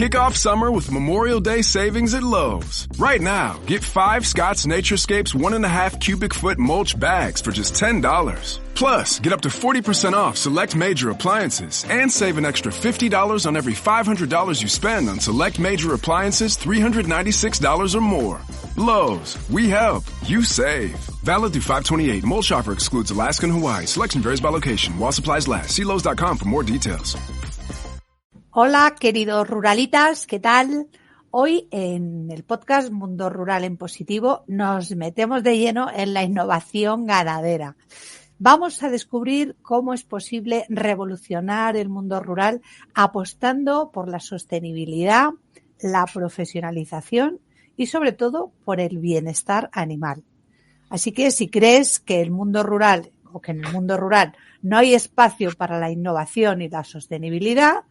Kick off summer with Memorial Day savings at Lowe's. Right now, get 5 Scott's Naturescapes 1.5 cubic foot mulch bags for just $10. Plus, get up to 40% off select major appliances and save an extra $50 on every $500 you spend on select major appliances $396 or more. Lowe's, we help, you save. Valid through 5/28. Mulch offer excludes Alaska and Hawaii. Selection varies by location. While supplies last. See Lowe's.com for more details. Hola, queridos ruralitas, ¿qué tal? Hoy en el podcast Mundo Rural en Positivo nos metemos de lleno en la innovación ganadera. Vamos a descubrir cómo es posible revolucionar el mundo rural apostando por la sostenibilidad, la profesionalización y sobre todo por el bienestar animal. Así que si crees que el mundo rural o que en el mundo rural no hay espacio para la innovación y la sostenibilidad,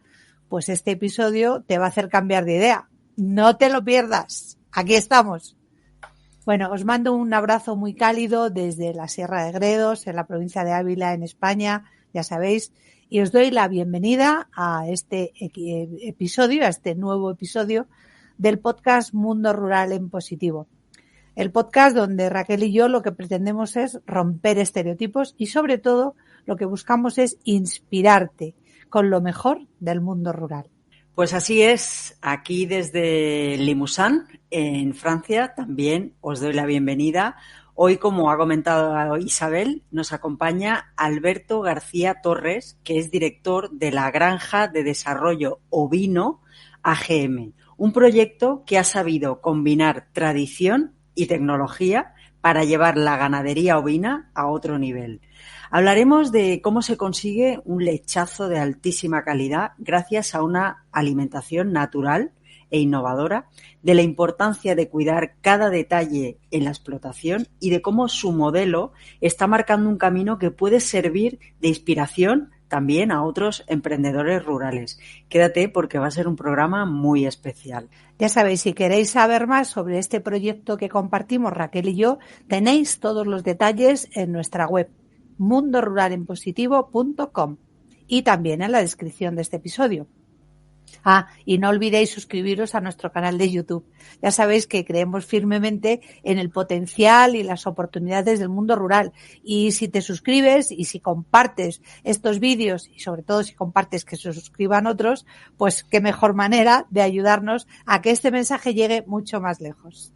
pues este episodio te va a hacer cambiar de idea. No te lo pierdas. Aquí estamos. Bueno, os mando un abrazo muy cálido desde la Sierra de Gredos, en la provincia de Ávila, en España, ya sabéis, y os doy la bienvenida a este episodio, a este nuevo episodio del podcast Mundo Rural en Positivo. El podcast donde Raquel y yo lo que pretendemos es romper estereotipos y sobre todo lo que buscamos es inspirarte con lo mejor del mundo rural. Pues así es, aquí desde Limousin, en Francia, también os doy la bienvenida. Hoy, como ha comentado Isabel, nos acompaña Alberto García Torres, que es director de la Granja de Desarrollo Ovino AGM, un proyecto que ha sabido combinar tradición y tecnología para llevar la ganadería ovina a otro nivel. Hablaremos de cómo se consigue un lechazo de altísima calidad gracias a una alimentación natural e innovadora, de la importancia de cuidar cada detalle en la explotación y de cómo su modelo está marcando un camino que puede servir de inspiración también a otros emprendedores rurales. Quédate porque va a ser un programa muy especial. Ya sabéis, si queréis saber más sobre este proyecto que compartimos Raquel y yo, tenéis todos los detalles en nuestra web mundoruralenpositivo.com y también en la descripción de este episodio. Y no olvidéis suscribiros a nuestro canal de YouTube. Ya sabéis que creemos firmemente en el potencial y las oportunidades del mundo rural. Y si te suscribes y si compartes estos vídeos y sobre todo si compartes que se suscriban otros, pues qué mejor manera de ayudarnos a que este mensaje llegue mucho más lejos.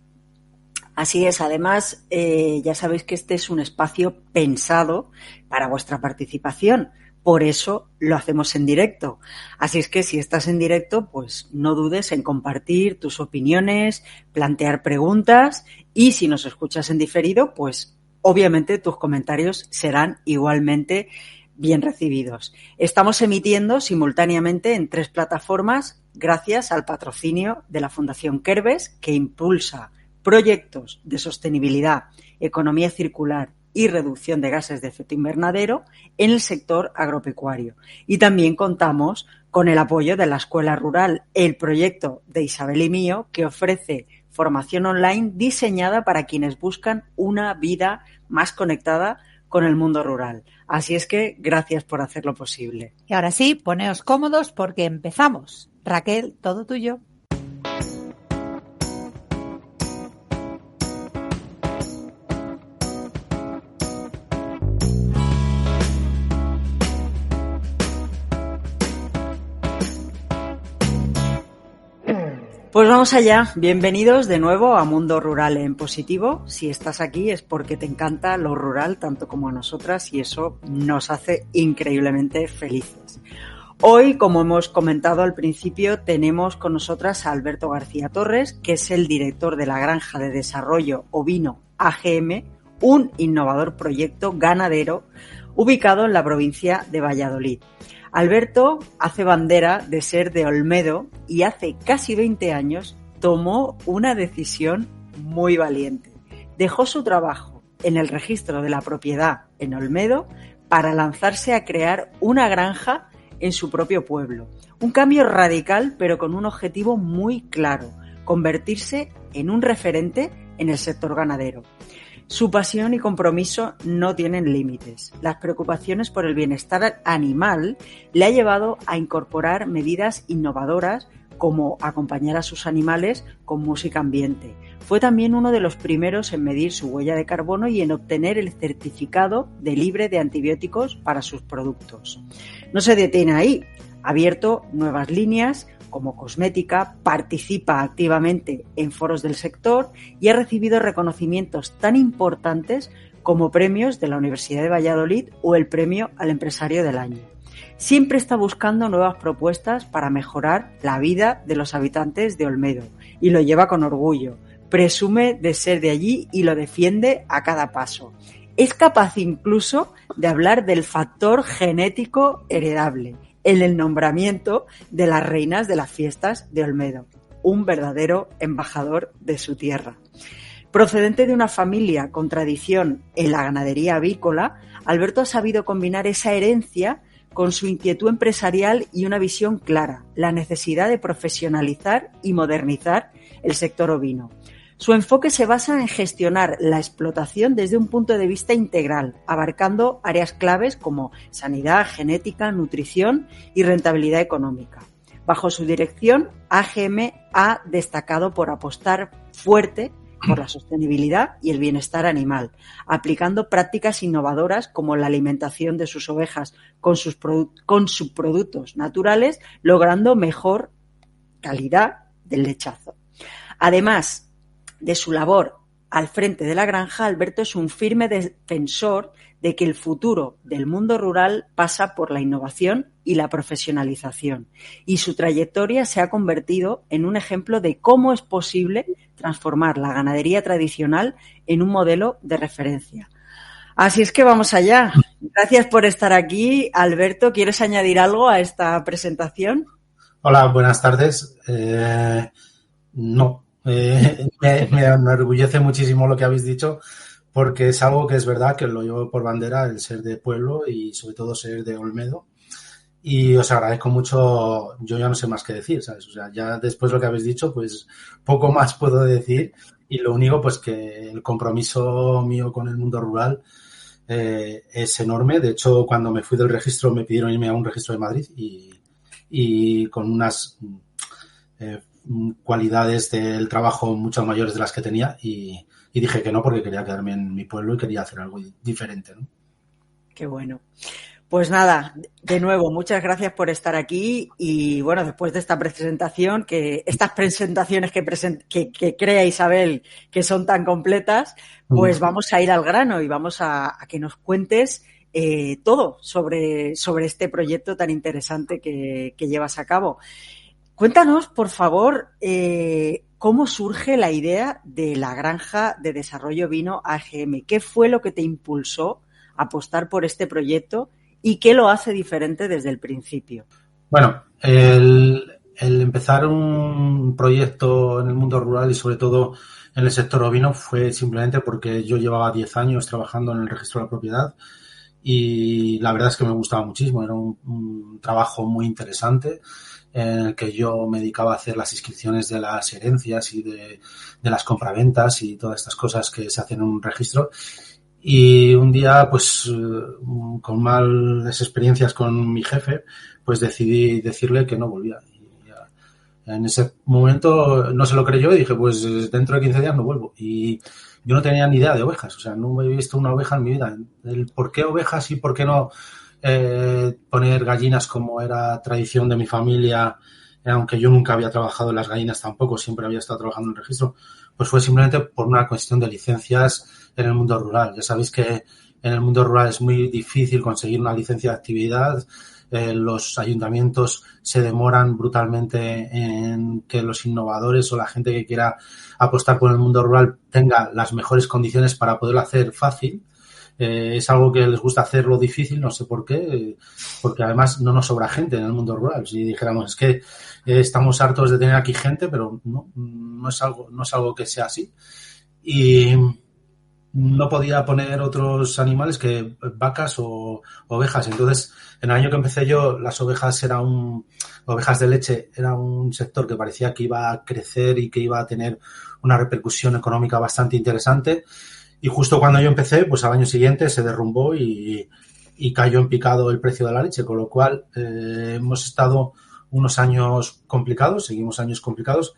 Así es, además ya sabéis que este es un espacio pensado para vuestra participación, por eso lo hacemos en directo. Así es que si estás en directo, pues no dudes en compartir tus opiniones, plantear preguntas y si nos escuchas en diferido, pues obviamente tus comentarios serán igualmente bien recibidos. Estamos emitiendo simultáneamente en 3 plataformas gracias al patrocinio de la Fundación Kerbes, que impulsa proyectos de sostenibilidad, economía circular y reducción de gases de efecto invernadero en el sector agropecuario. Y también contamos con el apoyo de la Escuela Rural, el proyecto de Isabel y mío, que ofrece formación online diseñada para quienes buscan una vida más conectada con el mundo rural. Así es que gracias por hacerlo posible. Y ahora sí, poneos cómodos porque empezamos. Raquel, todo tuyo. Pues vamos allá, bienvenidos de nuevo a Mundo Rural en Positivo. Si estás aquí es porque te encanta lo rural tanto como a nosotras y eso nos hace increíblemente felices. Hoy, como hemos comentado al principio, tenemos con nosotras a Alberto García Torres, que es el director de la Granja de Desarrollo Ovino AGM, un innovador proyecto ganadero ubicado en la provincia de Valladolid. Alberto hace bandera de ser de Olmedo y hace casi 20 años tomó una decisión muy valiente. Dejó su trabajo en el registro de la propiedad en Olmedo para lanzarse a crear una granja en su propio pueblo. Un cambio radical, pero con un objetivo muy claro: convertirse en un referente en el sector ganadero. Su pasión y compromiso no tienen límites. Las preocupaciones por el bienestar animal le ha llevado a incorporar medidas innovadoras como acompañar a sus animales con música ambiente. Fue también uno de los primeros en medir su huella de carbono y en obtener el certificado de libre de antibióticos para sus productos. No se detiene ahí, ha abierto nuevas líneas como cosmética, participa activamente en foros del sector y ha recibido reconocimientos tan importantes como premios de la Universidad de Valladolid o el premio al empresario del año. Siempre está buscando nuevas propuestas para mejorar la vida de los habitantes de Olmedo y lo lleva con orgullo. Presume de ser de allí y lo defiende a cada paso. Es capaz incluso de hablar del factor genético heredable en el nombramiento de las reinas de las fiestas de Olmedo. Un verdadero embajador de su tierra. Procedente de una familia con tradición en la ganadería avícola, Alberto ha sabido combinar esa herencia con su inquietud empresarial y una visión clara, la necesidad de profesionalizar y modernizar el sector ovino. Su enfoque se basa en gestionar la explotación desde un punto de vista integral, abarcando áreas claves como sanidad, genética, nutrición y rentabilidad económica. Bajo su dirección, AGM ha destacado por apostar fuerte por la sostenibilidad y el bienestar animal, aplicando prácticas innovadoras como la alimentación de sus ovejas con subproductos naturales, logrando mejor calidad del lechazo. Además de su labor al frente de la granja, Alberto es un firme defensor de que el futuro del mundo rural pasa por la innovación y la profesionalización, y su trayectoria se ha convertido en un ejemplo de cómo es posible transformar la ganadería tradicional en un modelo de referencia. Así es que vamos allá. Gracias por estar aquí. Alberto, ¿quieres añadir algo a esta presentación? Hola, buenas tardes. No. Me enorgullece muchísimo lo que habéis dicho, porque es algo que es verdad que lo llevo por bandera, el ser de pueblo y sobre todo ser de Olmedo. Y os agradezco mucho. Yo ya no sé más qué decir, ¿sabes? O sea, ya después de lo que habéis dicho, pues poco más puedo decir. Y lo único, pues que el compromiso mío con el mundo rural es enorme. De hecho, cuando me fui del registro me pidieron irme a un registro de Madrid y con unas cualidades del trabajo mucho mayores de las que tenía y dije que no porque quería quedarme en mi pueblo y quería hacer algo diferente, ¿no? Qué bueno. Pues nada, de nuevo, muchas gracias por estar aquí y bueno, después de esta presentación, estas presentaciones que crea Isabel que son tan completas, pues vamos a ir al grano y vamos a que nos cuentes todo sobre este proyecto tan interesante que llevas a cabo. Cuéntanos, por favor, cómo surge la idea de la granja de desarrollo ovino AGM. ¿Qué fue lo que te impulsó a apostar por este proyecto y qué lo hace diferente desde el principio? Bueno, el empezar un proyecto en el mundo rural y sobre todo en el sector ovino fue simplemente porque yo llevaba 10 años trabajando en el registro de la propiedad y la verdad es que me gustaba muchísimo. Era un trabajo muy interesante en el que yo me dedicaba a hacer las inscripciones de las herencias y de las compraventas y todas estas cosas que se hacen en un registro. Y un día, pues, con malas experiencias con mi jefe, pues decidí decirle que no volvía. Y en ese momento no se lo creyó y dije, pues dentro de 15 días no vuelvo. Y yo no tenía ni idea de ovejas, o sea, no he visto una oveja en mi vida. El por qué ovejas y por qué no poner gallinas como era tradición de mi familia, aunque yo nunca había trabajado en las gallinas tampoco, siempre había estado trabajando en el registro, pues fue simplemente por una cuestión de licencias en el mundo rural. Ya sabéis que en el mundo rural es muy difícil conseguir una licencia de actividad. Los ayuntamientos se demoran brutalmente en que los innovadores o la gente que quiera apostar por el mundo rural tenga las mejores condiciones para poderlo hacer fácil. Es algo que les gusta hacerlo difícil, no sé por qué, porque además no nos sobra gente en el mundo rural. Si dijéramos, es que estamos hartos de tener aquí gente, pero no es algo que sea así. Y no podía poner otros animales que vacas o ovejas. Entonces, en el año que empecé yo, las ovejas ovejas de leche, era un sector que parecía que iba a crecer y que iba a tener una repercusión económica bastante interesante. Y justo cuando yo empecé, pues al año siguiente se derrumbó y cayó en picado el precio de la leche, con lo cual hemos estado unos años complicados, seguimos años complicados,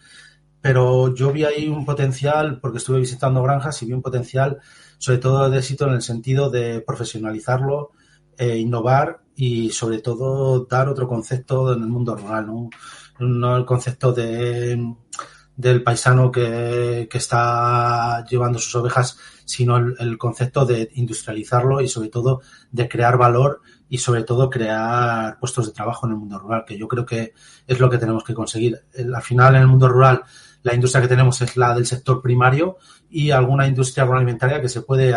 pero yo vi ahí un potencial, porque estuve visitando granjas y vi un potencial sobre todo de éxito en el sentido de profesionalizarlo, innovar y sobre todo dar otro concepto en el mundo rural, no el concepto del paisano que está llevando sus ovejas, sino el concepto de industrializarlo y sobre todo de crear valor y sobre todo crear puestos de trabajo en el mundo rural, que yo creo que es lo que tenemos que conseguir. Al final, en el mundo rural, la industria que tenemos es la del sector primario y alguna industria agroalimentaria que se puede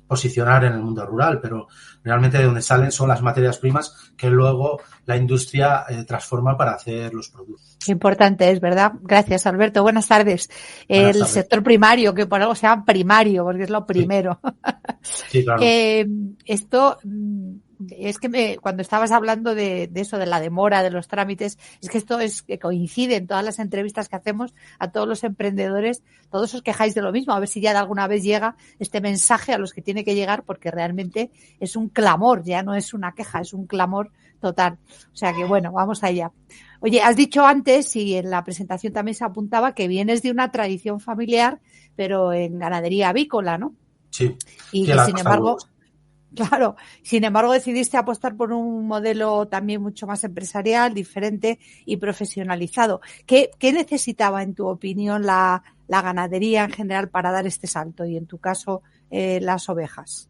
posicionar en el mundo rural, pero realmente de donde salen son las materias primas que luego la industria transforma para hacer los productos. Qué importante es, ¿verdad? Gracias, Alberto. Buenas tardes. Buenas tardes. Sector primario, que por algo se llama primario, porque es lo primero. Sí, claro. Esto es que cuando estabas hablando de eso, de la demora, de los trámites, es que esto es que coincide en todas las entrevistas que hacemos a todos los emprendedores, todos os quejáis de lo mismo, a ver si ya de alguna vez llega este mensaje a los que tiene que llegar, porque realmente es un clamor, ya no es una queja, es un clamor total. O sea que bueno, vamos allá. Oye, has dicho antes, y en la presentación también se apuntaba, que vienes de una tradición familiar, pero en ganadería avícola, ¿no? Sí. Y que sin embargo... Claro, sin embargo decidiste apostar por un modelo también mucho más empresarial, diferente y profesionalizado. ¿Qué necesitaba, en tu opinión, la ganadería en general para dar este salto y, en tu caso, las ovejas?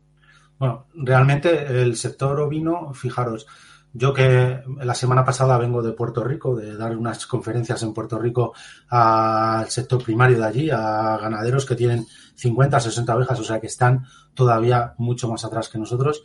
Bueno, realmente el sector ovino, fijaros, yo que la semana pasada vengo de Puerto Rico, de dar unas conferencias en Puerto Rico al sector primario de allí, a ganaderos que tienen 50, 60 ovejas, o sea que están todavía mucho más atrás que nosotros.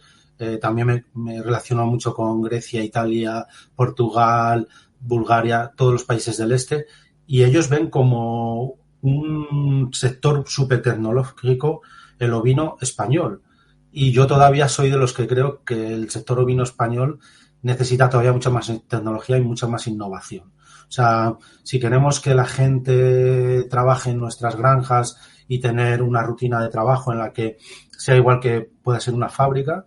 También me relaciono mucho con Grecia, Italia, Portugal, Bulgaria, todos los países del este, y ellos ven como un sector súper tecnológico el ovino español. Y yo todavía soy de los que creo que el sector ovino español necesita todavía mucha más tecnología y mucha más innovación. O sea, si queremos que la gente trabaje en nuestras granjas y tener una rutina de trabajo en la que sea igual que pueda ser una fábrica,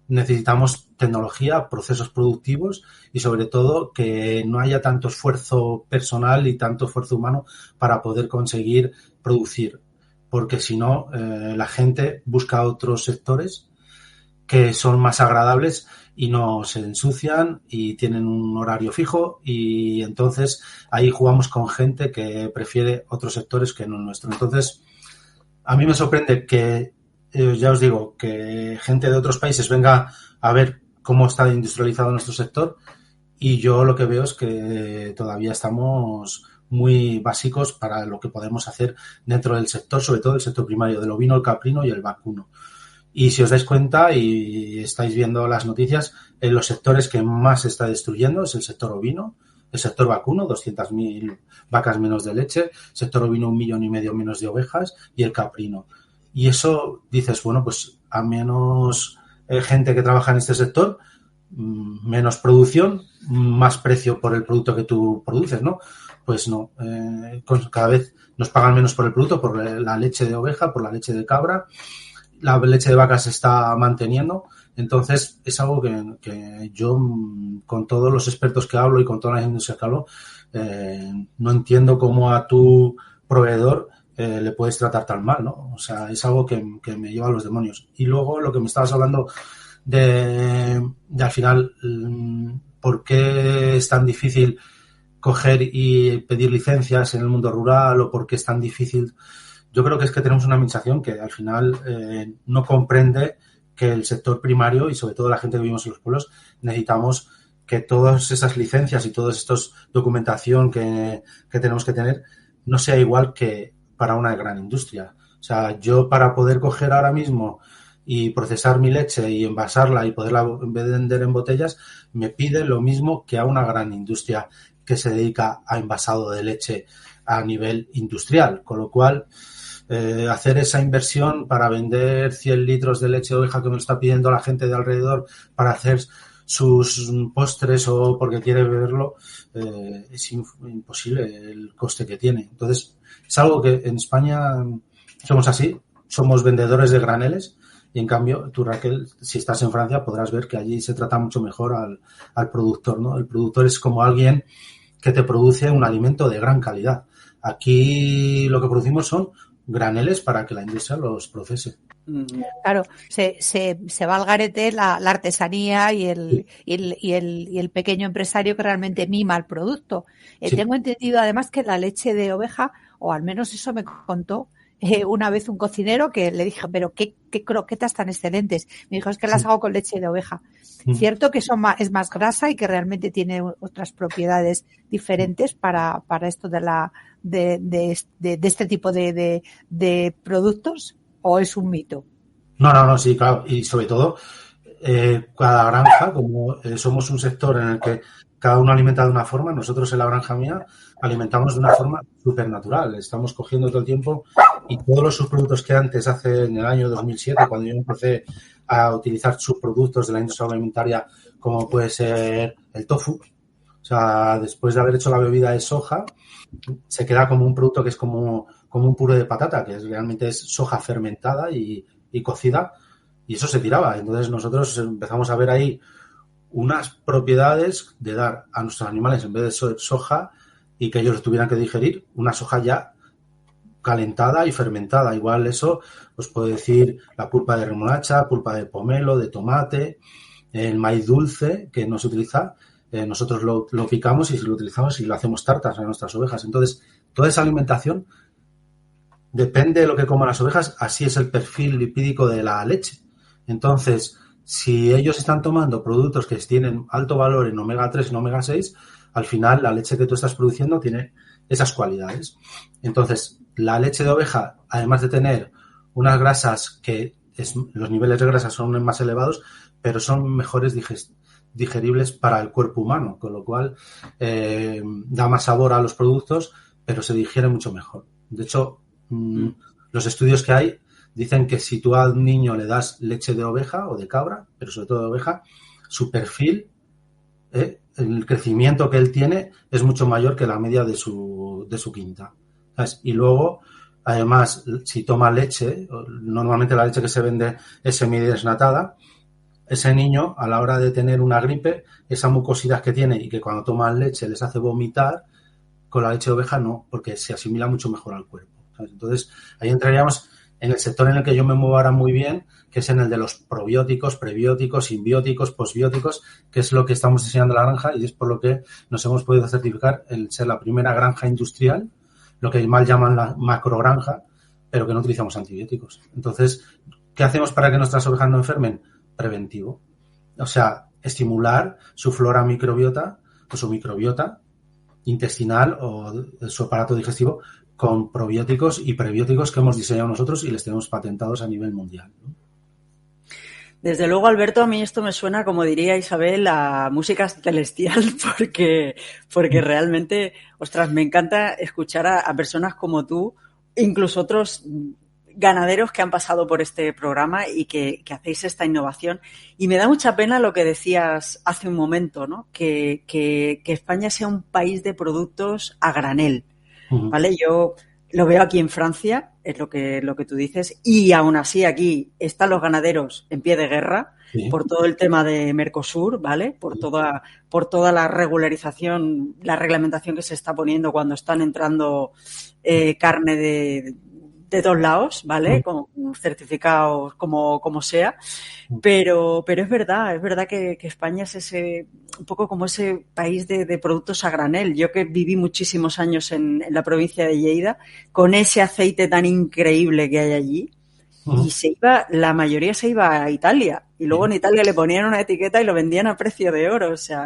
necesitamos tecnología, procesos productivos y sobre todo que no haya tanto esfuerzo personal y tanto esfuerzo humano para poder conseguir producir. Porque si no, la gente busca otros sectores que son más agradables y no se ensucian y tienen un horario fijo, y entonces ahí jugamos con gente que prefiere otros sectores que no el nuestro. Entonces, a mí me sorprende que, ya os digo, que gente de otros países venga a ver cómo está industrializado nuestro sector, y yo lo que veo es que todavía estamos muy básicos para lo que podemos hacer dentro del sector, sobre todo el sector primario, del ovino, el caprino y el vacuno. Y si os dais cuenta y estáis viendo las noticias, en los sectores que más se está destruyendo es el sector ovino, el sector vacuno, 200.000 vacas menos de leche, sector ovino 1,5 millones menos de ovejas, y el caprino. Y eso dices, bueno, pues a menos gente que trabaja en este sector, menos producción, más precio por el producto que tú produces, ¿no? Pues no, cada vez nos pagan menos por el producto, por la leche de oveja, por la leche de cabra. La leche de vaca se está manteniendo, entonces es algo que yo, con todos los expertos que hablo y con todas las industrias que hablo, no entiendo cómo a tu proveedor le puedes tratar tan mal, ¿no? O sea, es algo que me lleva a los demonios. Y luego lo que me estabas hablando de al final, ¿por qué es tan difícil coger y pedir licencias en el mundo rural, o por qué es tan difícil? Yo creo que es que tenemos una administración que al final no comprende que el sector primario y sobre todo la gente que vivimos en los pueblos necesitamos que todas esas licencias y toda esta documentación que tenemos que tener no sea igual que para una gran industria. O sea, yo para poder coger ahora mismo y procesar mi leche y envasarla y poderla vender en botellas, me pide lo mismo que a una gran industria que se dedica a envasado de leche a nivel industrial, con lo cual hacer esa inversión para vender 100 litros de leche de oveja que me está pidiendo la gente de alrededor para hacer sus postres o porque quiere beberlo, es imposible el coste que tiene. Entonces, es algo que en España somos así, somos vendedores de graneles Y en cambio, tú, Raquel, si estás en Francia, podrás ver que allí se trata mucho mejor al productor, ¿no? El productor es como alguien que te produce un alimento de gran calidad. Aquí lo que producimos son graneles para que la industria los procese. Claro, se va al garete la artesanía y el pequeño empresario que realmente mima el producto. Sí. Tengo entendido además que la leche de oveja, o al menos eso me contó una vez un cocinero, que le dije, pero qué croquetas tan excelentes. Me dijo, es que las hago con leche de oveja. Cierto que es más grasa y que realmente tiene otras propiedades diferentes para esto de este tipo de productos, ¿o es un mito? No, sí, claro. Y sobre todo, cada granja, como somos un sector en el que cada uno alimenta de una forma, nosotros en la granja mía alimentamos de una forma súper natural. Estamos cogiendo todo el tiempo y todos los subproductos que antes, hace en el año 2007, cuando yo empecé a utilizar subproductos de la industria alimentaria, como puede ser el tofu, o sea, después de haber hecho la bebida de soja, se queda como un producto que es como un puré de patata, que realmente es soja fermentada y cocida, y eso se tiraba. Entonces nosotros empezamos a ver ahí unas propiedades de dar a nuestros animales, en vez de soja y que ellos tuvieran que digerir, una soja ya calentada y fermentada. Igual eso, os puedo decir la pulpa de remolacha, pulpa de pomelo, de tomate, el maíz dulce que no se utiliza, nosotros lo picamos y lo utilizamos y lo hacemos tartas a nuestras ovejas. Entonces, toda esa alimentación depende de lo que coman las ovejas, así es el perfil lipídico de la leche. Entonces, si ellos están tomando productos que tienen alto valor en omega 3 y en omega 6, al final la leche que tú estás produciendo tiene esas cualidades. Entonces, la leche de oveja, además de tener unas grasas que los niveles de grasa son más elevados, pero son mejores digeribles para el cuerpo humano, con lo cual da más sabor a los productos, pero se digiere mucho mejor. De hecho, los estudios que hay dicen que si tú a un niño le das leche de oveja o de cabra, pero sobre todo de oveja, su perfil, el crecimiento que él tiene es mucho mayor que la media de su quinta, ¿sabes? Y luego, además, si toma leche, normalmente la leche que se vende es semidesnatada, ese niño, a la hora de tener una gripe, esa mucosidad que tiene y que cuando toman leche les hace vomitar, con la leche de oveja no, porque se asimila mucho mejor al cuerpo, ¿sabes? Entonces, ahí entraríamos en el sector en el que yo me muevo ahora muy bien, que es en el de los probióticos, prebióticos, simbióticos, posbióticos, que es lo que estamos enseñando en la granja y es por lo que nos hemos podido certificar el ser la primera granja industrial, lo que mal llaman la macrogranja, pero que no utilizamos antibióticos. Entonces, ¿qué hacemos para que nuestras ovejas no enfermen? Preventivo. O sea, estimular su flora microbiota o su microbiota intestinal o su aparato digestivo con probióticos y prebióticos que hemos diseñado nosotros y les tenemos patentados a nivel mundial, ¿no? Desde luego, Alberto, a mí esto me suena, como diría Isabel, a música celestial, porque realmente, ostras, me encanta escuchar a personas como tú, incluso otros ganaderos que han pasado por este programa y que hacéis esta innovación. Y me da mucha pena lo que decías hace un momento, ¿no? Que España sea un país de productos a granel, ¿vale? Yo lo veo aquí en Francia, es lo que tú dices, y aún así aquí están los ganaderos en pie de guerra, sí, por todo el tema de Mercosur, ¿vale? Por toda la regularización, la reglamentación que se está poniendo cuando están entrando carne de todos lados, ¿vale? Con certificados como sea, pero es verdad que España es un poco como ese país de productos a granel. Yo que viví muchísimos años en la provincia de Lleida, con ese aceite tan increíble que hay allí, y la mayoría se iba a Italia, y luego en Italia le ponían una etiqueta y lo vendían a precio de oro, o sea...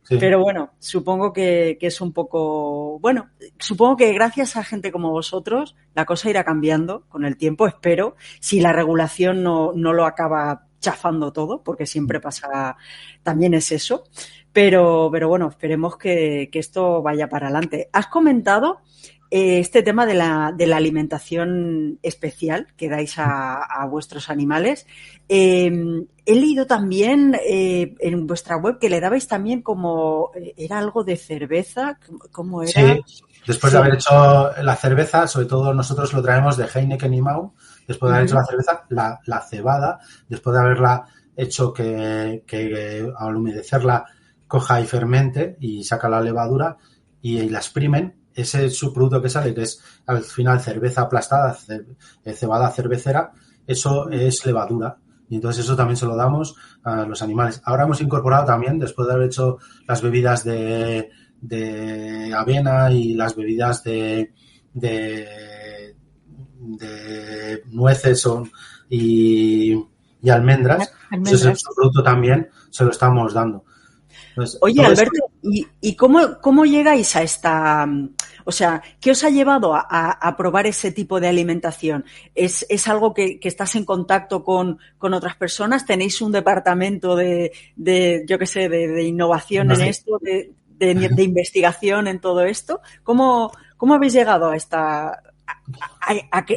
Sí. Pero bueno, supongo que es un poco... Bueno, supongo que gracias a gente como vosotros la cosa irá cambiando con el tiempo, espero, si la regulación no lo acaba chafando todo, porque siempre pasa, también es eso. Pero bueno, esperemos que esto vaya para adelante. Has comentado este tema de la alimentación especial que dais a vuestros animales. He leído también en vuestra web que le dabais también como, era algo de cerveza, ¿cómo era? Sí, después de haber hecho la cerveza, sobre todo nosotros lo traemos de Heineken y Mau, después de haber hecho la cerveza, la cebada, después de haberla hecho que al humedecerla coja y fermente y saca la levadura y la exprimen, ese subproducto que sale, que es al final cerveza aplastada, cebada cervecera, eso es levadura. Y entonces eso también se lo damos a los animales. Ahora hemos incorporado también, después de haber hecho las bebidas de avena y las bebidas de nueces y almendras, pues ese subproducto también se lo estamos dando. Entonces, oye, Alberto, ¿y cómo llegáis a esta... O sea, ¿qué os ha llevado a probar ese tipo de alimentación? ¿Es algo que estás en contacto con otras personas? ¿Tenéis un departamento de yo qué sé, de innovación en esto, de investigación en todo esto? ¿Cómo habéis llegado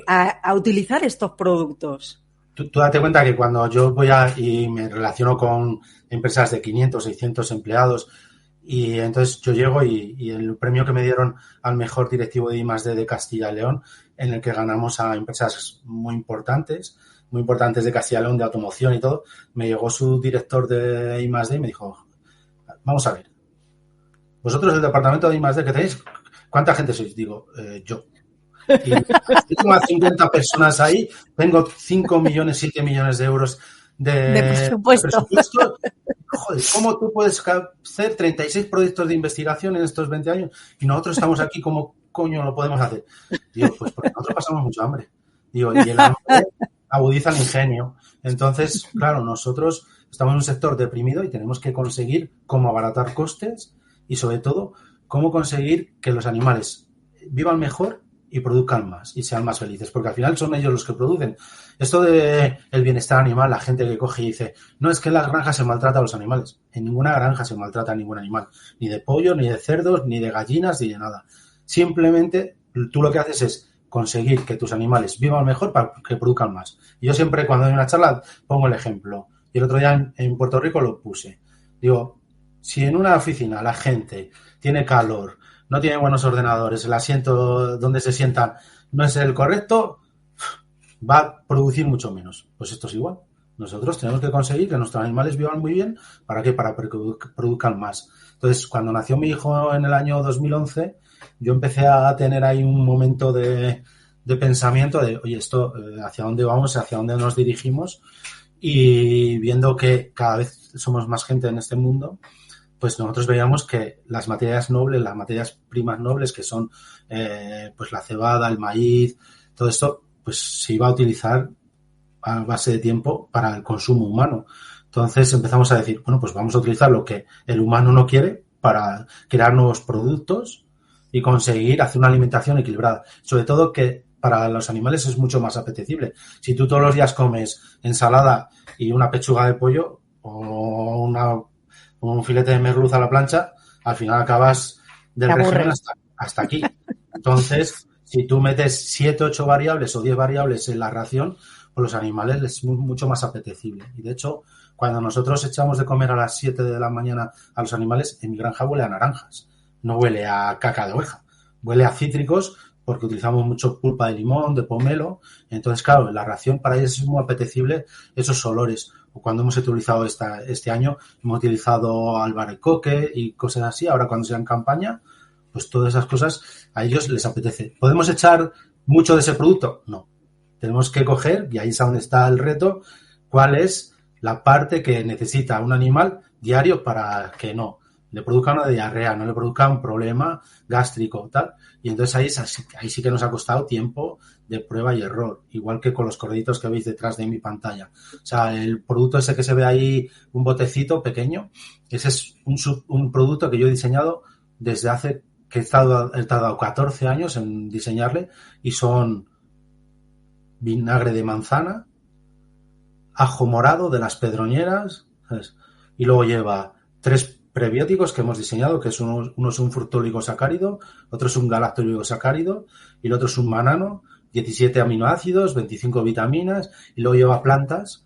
a utilizar estos productos? Tú date cuenta que cuando yo voy y me relaciono con empresas de 500, 600 empleados y entonces yo llego y el premio que me dieron al mejor directivo de I+D de Castilla y León, en el que ganamos a empresas muy importantes de Castilla y León, de automoción y todo, me llegó su director de I+D y me dijo, vamos a ver, vosotros el departamento de I+D que tenéis, ¿cuánta gente sois? Digo, yo. Y tengo a 50 personas ahí, tengo 5 millones, 7 millones de euros de presupuesto. Joder, ¿cómo tú puedes hacer 36 proyectos de investigación en estos 20 años y nosotros estamos aquí como coño lo podemos hacer? Digo, pues porque nosotros pasamos mucho hambre. Digo, y el hambre agudiza el ingenio. Entonces, claro, nosotros estamos en un sector deprimido y tenemos que conseguir cómo abaratar costes y sobre todo cómo conseguir que los animales vivan mejor y produzcan más y sean más felices, porque al final son ellos los que producen. Esto de el bienestar animal, la gente que coge y dice, no, es que en las granjas se maltrata a los animales. En ninguna granja se maltrata a ningún animal, ni de pollo, ni de cerdos, ni de gallinas, ni de nada. Simplemente tú lo que haces es conseguir que tus animales vivan mejor para que produzcan más. Y yo siempre cuando doy una charla pongo el ejemplo, y el otro día en Puerto Rico lo puse. Digo, si en una oficina la gente tiene calor, no tiene buenos ordenadores, el asiento donde se sientan no es el correcto, va a producir mucho menos. Pues esto es igual. Nosotros tenemos que conseguir que nuestros animales vivan muy bien. ¿Para qué? Para que produzcan más. Entonces, cuando nació mi hijo en el año 2011, yo empecé a tener ahí un momento de pensamiento de, oye, esto, ¿hacia dónde vamos? ¿Hacia dónde nos dirigimos? Y viendo que cada vez somos más gente en este mundo, pues nosotros veíamos que las materias nobles, las materias primas nobles, que son pues la cebada, el maíz, todo esto, pues se iba a utilizar a base de tiempo para el consumo humano. Entonces empezamos a decir, bueno, pues vamos a utilizar lo que el humano no quiere para crear nuevos productos y conseguir hacer una alimentación equilibrada. Sobre todo que para los animales es mucho más apetecible. Si tú todos los días comes ensalada y una pechuga de pollo o un filete de merluza a la plancha, al final acabas del régimen hasta aquí. Entonces, si tú metes 7, 8 variables o 10 variables en la ración, pues los animales les es mucho más apetecible. Y de hecho, cuando nosotros echamos de comer a las 7 de la mañana a los animales, en mi granja huele a naranjas, no huele a caca de oveja, huele a cítricos porque utilizamos mucho pulpa de limón, de pomelo. Entonces, claro, en la ración para ellos es muy apetecible esos olores. O cuando hemos utilizado este año, hemos utilizado albaricoque y cosas así. Ahora cuando sea en campaña, pues todas esas cosas a ellos les apetece. ¿Podemos echar mucho de ese producto? No. Tenemos que coger, y ahí es donde está el reto, cuál es la parte que necesita un animal diario para que no le produzca una diarrea, no le produzca un problema gástrico, tal. Y entonces ahí sí que nos ha costado tiempo de prueba y error, igual que con los corderitos que veis detrás de mi pantalla. O sea, el producto ese que se ve ahí, un botecito pequeño, ese es un producto que yo he diseñado desde hace que he tardado 14 años en diseñarle, y son vinagre de manzana, ajo morado de las pedroñeras, ¿sabes? Y luego lleva 3 prebióticos que hemos diseñado, que es uno es un fructoligosacárido, otro es un galactoligosacárido y el otro es un manano, 17 aminoácidos, 25 vitaminas y luego lleva plantas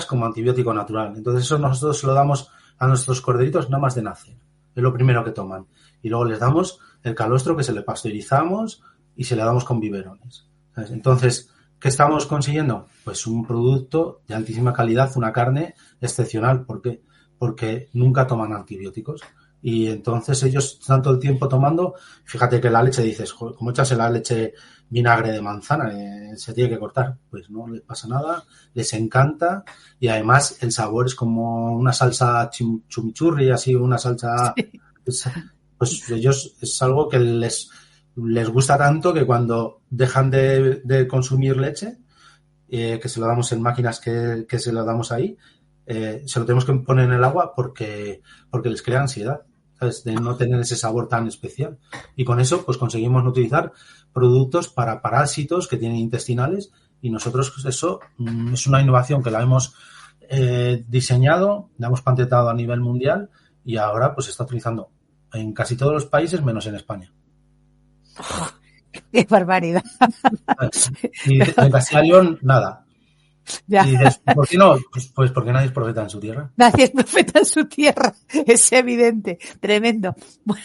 como antibiótico natural. Entonces eso nosotros se lo damos a nuestros corderitos nada más de nacer. Es lo primero que toman. Y luego les damos el calostro que se le pasteurizamos y se le damos con biberones. ¿Sabes? Entonces, ¿qué estamos consiguiendo? Pues un producto de altísima calidad, una carne excepcional. ¿Por qué? Porque nunca toman antibióticos. Y entonces ellos están todo el tiempo tomando. Fíjate que la leche, dices, joder, ¿cómo echas en la leche vinagre de manzana? Se tiene que cortar. Pues no les pasa nada, les encanta. Y además el sabor es como una salsa chimichurri, así, una salsa... Sí. Pues ellos es algo que les gusta tanto que cuando dejan de consumir leche, que se lo damos en máquinas que se lo damos ahí, se lo tenemos que poner en el agua porque les crea ansiedad, ¿sabes? De no tener ese sabor tan especial. Y con eso pues conseguimos utilizar productos para parásitos que tienen intestinales y nosotros pues eso es una innovación que la hemos diseñado, la hemos patentado a nivel mundial y ahora pues se está utilizando en casi todos los países menos en España. ¡Qué barbaridad! Y en Castilla y León, nada. Ya. Y dices, ¿por qué no? Pues porque nadie es profeta en su tierra. Nadie es profeta en su tierra, es evidente, tremendo. Bueno,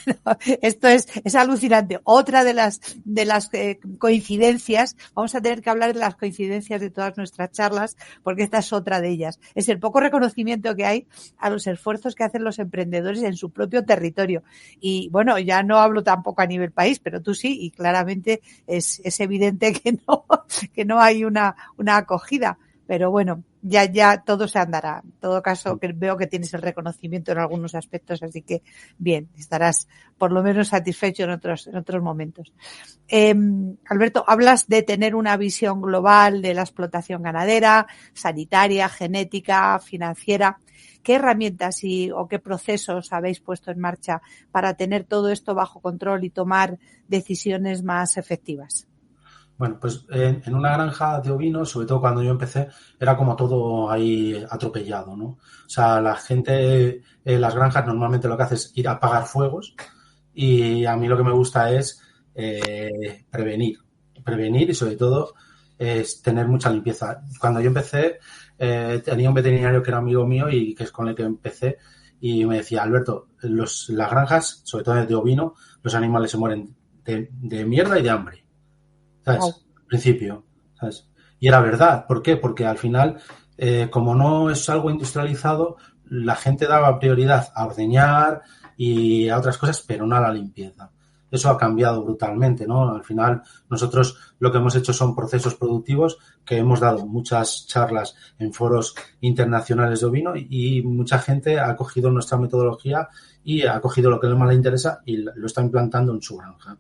esto es alucinante. Otra de las coincidencias, vamos a tener que hablar de las coincidencias de todas nuestras charlas, porque esta es otra de ellas. Es el poco reconocimiento que hay a los esfuerzos que hacen los emprendedores en su propio territorio. Y bueno, ya no hablo tampoco a nivel país, pero tú sí, y claramente es evidente que no hay una acogida. Pero bueno, ya todo se andará. En todo caso, que veo que tienes el reconocimiento en algunos aspectos, así que bien, estarás por lo menos satisfecho en otros momentos. Alberto, hablas de tener una visión global de la explotación ganadera, sanitaria, genética, financiera. ¿Qué herramientas o qué procesos habéis puesto en marcha para tener todo esto bajo control y tomar decisiones más efectivas? Bueno, pues en una granja de ovinos, sobre todo cuando yo empecé, era como todo ahí atropellado, ¿no? O sea, la gente en las granjas normalmente lo que hace es ir a apagar fuegos y a mí lo que me gusta es prevenir y sobre todo es tener mucha limpieza. Cuando yo empecé tenía un veterinario que era amigo mío y que es con el que empecé y me decía, Alberto, las granjas, sobre todo de ovino, los animales se mueren de mierda y de hambre. ¿Sabes? Wow. Al principio, ¿sabes? Y era verdad. ¿Por qué? Porque al final, como no es algo industrializado, la gente daba prioridad a ordeñar y a otras cosas, pero no a la limpieza. Eso ha cambiado brutalmente, ¿no? Al final, nosotros lo que hemos hecho son procesos productivos que hemos dado muchas charlas en foros internacionales de ovino y mucha gente ha cogido nuestra metodología y ha cogido lo que más le interesa y lo está implantando en su granja.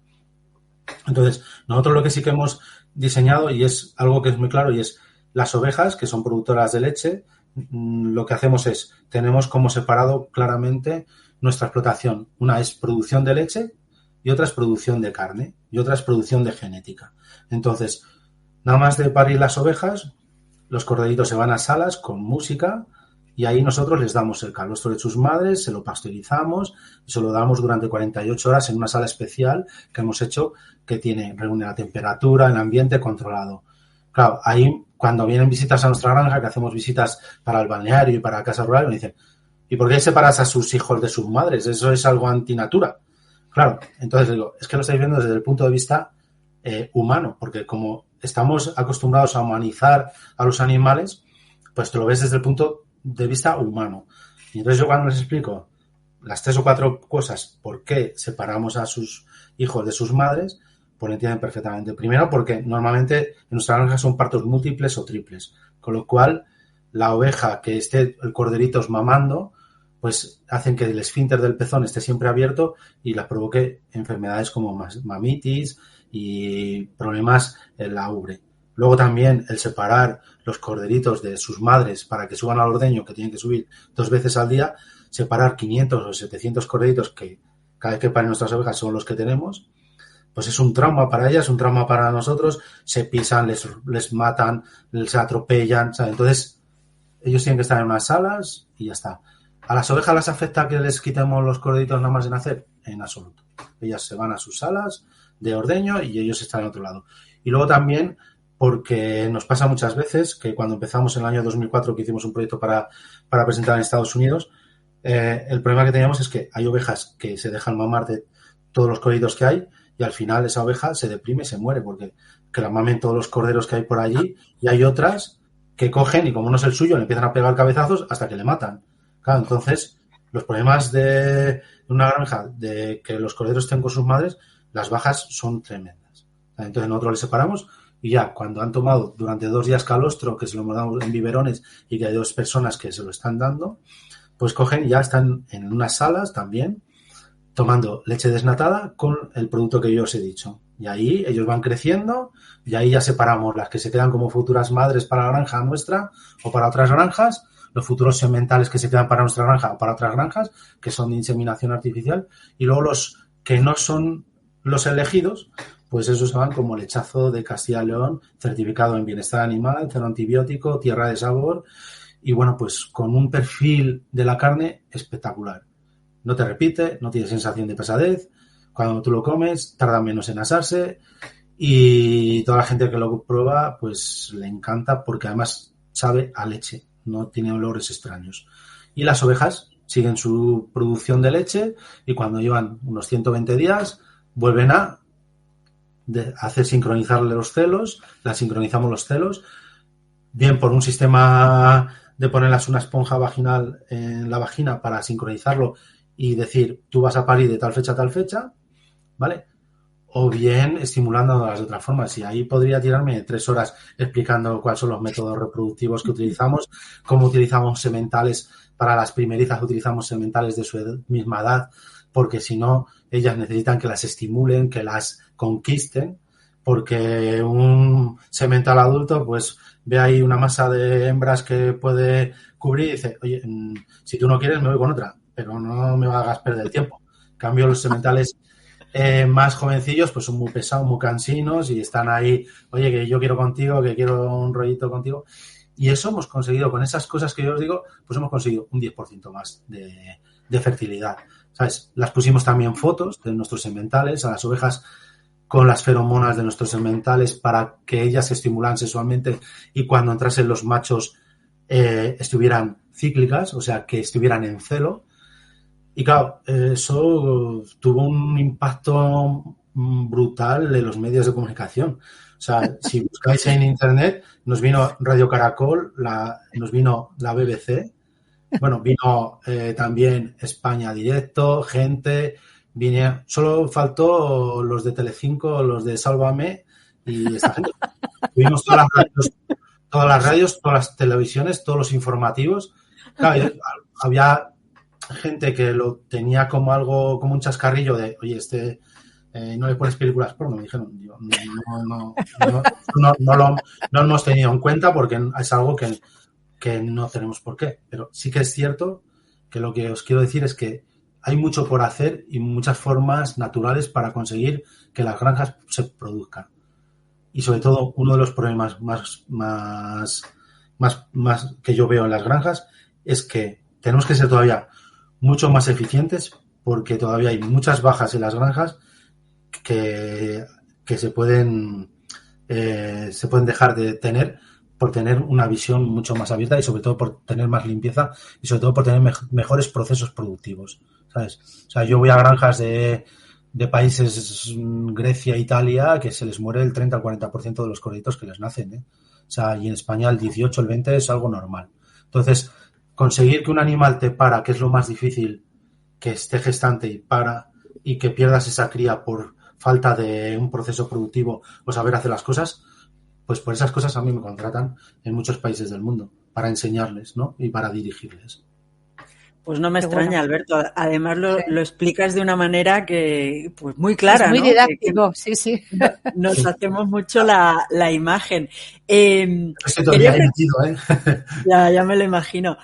Entonces, nosotros lo que sí que hemos diseñado, y es algo que es muy claro, y es las ovejas, que son productoras de leche, lo que hacemos es, tenemos como separado claramente nuestra explotación. Una es producción de leche y otra es producción de carne y otra es producción de genética. Entonces, nada más de parir las ovejas, los corderitos se van a salas con música y ahí nosotros les damos el calostro de sus madres, se lo pasteurizamos y se lo damos durante 48 horas en una sala especial que hemos hecho que reúne la temperatura, el ambiente controlado. Claro, ahí cuando vienen visitas a nuestra granja, que hacemos visitas para el balneario y para la casa rural, me dicen, ¿y por qué separas a sus hijos de sus madres? Eso es algo antinatura. Claro, entonces digo, es que lo estáis viendo desde el punto de vista humano, porque como estamos acostumbrados a humanizar a los animales, pues te lo ves desde el punto de vista humano. Y entonces yo cuando les explico las 3 o 4 cosas por qué separamos a sus hijos de sus madres, pues lo entienden perfectamente. Primero porque normalmente en nuestra granja son partos múltiples o triples, con lo cual la oveja que esté el corderito mamando, pues hacen que el esfínter del pezón esté siempre abierto y la provoque enfermedades como mamitis y problemas en la ubre. Luego también el separar los corderitos de sus madres para que suban al ordeño, que tienen que subir 2 veces al día, separar 500 o 700 corderitos que cada vez que paren nuestras ovejas son los que tenemos, pues es un trauma para ellas, un trauma para nosotros, se pisan, les matan, se atropellan, ¿sabes? Entonces ellos tienen que estar en unas salas y ya está. ¿A las ovejas les afecta que les quitemos los corderitos nada más de nacer? En absoluto. Ellas se van a sus salas de ordeño y ellos están en otro lado. Y luego también, porque nos pasa muchas veces que cuando empezamos en el año 2004, que hicimos un proyecto para presentar en Estados Unidos, el problema que teníamos es que hay ovejas que se dejan mamar de todos los corderitos que hay y al final esa oveja se deprime y se muere porque que la mamen todos los corderos que hay por allí, y hay otras que cogen y como no es el suyo le empiezan a pegar cabezazos hasta que le matan. Claro, entonces los problemas de una granja de que los corderos estén con sus madres, las bajas son tremendas. Entonces nosotros les separamos y ya cuando han tomado durante 2 días calostro, que se lo hemos dado en biberones y que hay 2 personas que se lo están dando, pues cogen y ya están en unas salas también tomando leche desnatada con el producto que yo os he dicho. Y ahí ellos van creciendo y ahí ya separamos las que se quedan como futuras madres para la granja nuestra o para otras granjas, los futuros sementales que se quedan para nuestra granja o para otras granjas, que son de inseminación artificial, y luego los que no son los elegidos, pues esos se van como lechazo de Castilla y León, certificado en bienestar animal, cero antibiótico, tierra de sabor, y bueno, pues con un perfil de la carne espectacular. No te repite, no tiene sensación de pesadez. Cuando tú lo comes, tarda menos en asarse y toda la gente que lo prueba, pues le encanta porque además sabe a leche, no tiene olores extraños. Y las ovejas siguen su producción de leche y cuando llevan unos 120 días vuelven a hacer sincronizarle los celos, las sincronizamos los celos, bien por un sistema de ponerlas una esponja vaginal en la vagina para sincronizarlo y decir, tú vas a parir de tal fecha, ¿vale? O bien estimulándolas de otra forma. Si ahí podría tirarme 3 horas explicando cuáles son los métodos reproductivos que utilizamos, cómo utilizamos sementales para las primerizas, utilizamos sementales de su misma edad, porque si no, ellas necesitan que las estimulen, que las conquisten, porque un semental adulto, pues ve ahí una masa de hembras que puede cubrir y dice, oye, si tú no quieres me voy con otra, pero no me hagas perder el tiempo. En cambio, los sementales más jovencillos pues son muy pesados, muy cansinos y están ahí, oye, que yo quiero contigo, que quiero un rollito contigo. Y eso hemos conseguido, con esas cosas que yo os digo, pues hemos conseguido un 10% más de fertilidad. ¿Sabes? Las pusimos también fotos de nuestros sementales a las ovejas con las feromonas de nuestros sementales para que ellas se estimulan sexualmente y cuando entrasen los machos estuvieran cíclicas, o sea, que estuvieran en celo. Y claro, eso tuvo un impacto brutal en los medios de comunicación. O sea, si buscáis en internet, nos vino Radio Caracol, nos vino la BBC, bueno, vino también España Directo, gente, solo faltó los de Telecinco, los de Sálvame y esta gente. Tuvimos todas las radios, todas las televisiones, todos los informativos. Claro, había gente que lo tenía como algo, como un chascarrillo de, oye, no le pones películas porno, me dijeron, yo, no lo hemos tenido en cuenta porque es algo que no tenemos por qué, pero sí que es cierto que lo que os quiero decir es que hay mucho por hacer y muchas formas naturales para conseguir que las granjas se produzcan. Y sobre todo, uno de los problemas más que yo veo en las granjas es que tenemos que ser todavía mucho más eficientes porque todavía hay muchas bajas en las granjas que se pueden dejar de tener por tener una visión mucho más abierta y sobre todo por tener más limpieza y sobre todo por tener mejores procesos productivos, ¿sabes? O sea, yo voy a granjas de países, Grecia, Italia, que se les muere el 30 al 40% de los corderos que les nacen, ¿eh? O sea, y en España el 18, el 20 es algo normal. Entonces, conseguir que un animal te para, que es lo más difícil, que esté gestante y para, y que pierdas esa cría por falta de un proceso productivo o saber hacer las cosas, pues por esas cosas a mí me contratan en muchos países del mundo, para enseñarles, ¿no? Y para dirigirles. Pues no me extraña, Alberto. Además lo explicas de una manera que, pues muy clara, es muy ¿no? didáctico, sí. Nos hacemos mucho la imagen. Estoy todavía ahí metido, ¿eh? Ya me lo imagino.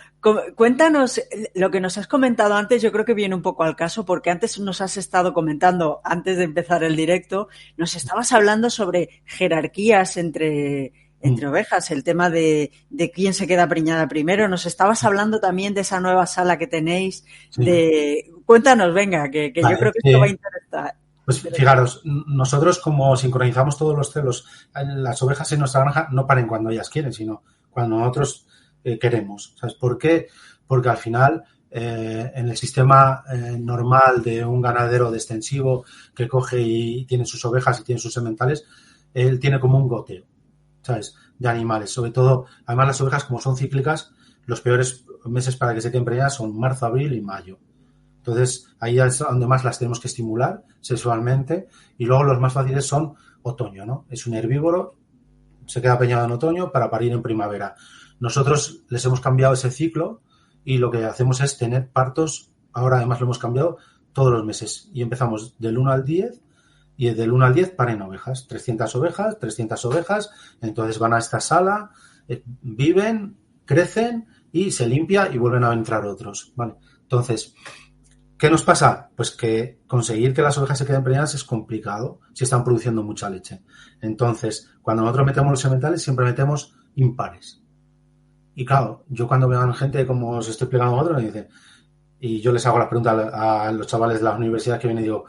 Cuéntanos, lo que nos has comentado antes, yo creo que viene un poco al caso, porque antes nos has estado comentando, antes de empezar el directo, nos estabas hablando sobre jerarquías entre entre ovejas, el tema de quién se queda preñada primero. Nos estabas hablando también de esa nueva sala que tenéis. Sí. Cuéntanos, venga, que vale, yo creo que esto va a interesar. Pues fijaros, nosotros como sincronizamos todos los celos, las ovejas en nuestra granja no paren cuando ellas quieren, sino cuando nosotros queremos. ¿Sabes por qué? Porque al final, en el sistema normal de un ganadero de extensivo que coge y tiene sus ovejas y tiene sus sementales, él tiene como un goteo, ¿sabes?, de animales. Sobre todo, además las ovejas, como son cíclicas, los peores meses para que se queden preñadas son marzo, abril y mayo. Entonces, ahí es donde más las tenemos que estimular sexualmente. Y luego los más fáciles son otoño, ¿no? Es un herbívoro, se queda preñado en otoño para parir en primavera. Nosotros les hemos cambiado ese ciclo y lo que hacemos es tener partos, ahora además lo hemos cambiado todos los meses. Y empezamos del 1 al 10 y del 1 al 10 paren ovejas. 300 ovejas, entonces van a esta sala, viven, crecen y se limpia y vuelven a entrar otros, ¿vale? Entonces, ¿qué nos pasa? Pues que conseguir que las ovejas se queden preñadas es complicado si están produciendo mucha leche. Entonces, cuando nosotros metemos los sementales, siempre metemos impares. Y claro, yo cuando veo a gente, como os estoy explicando a otros, me dice, y yo les hago la pregunta a los chavales de la universidad que vienen y digo,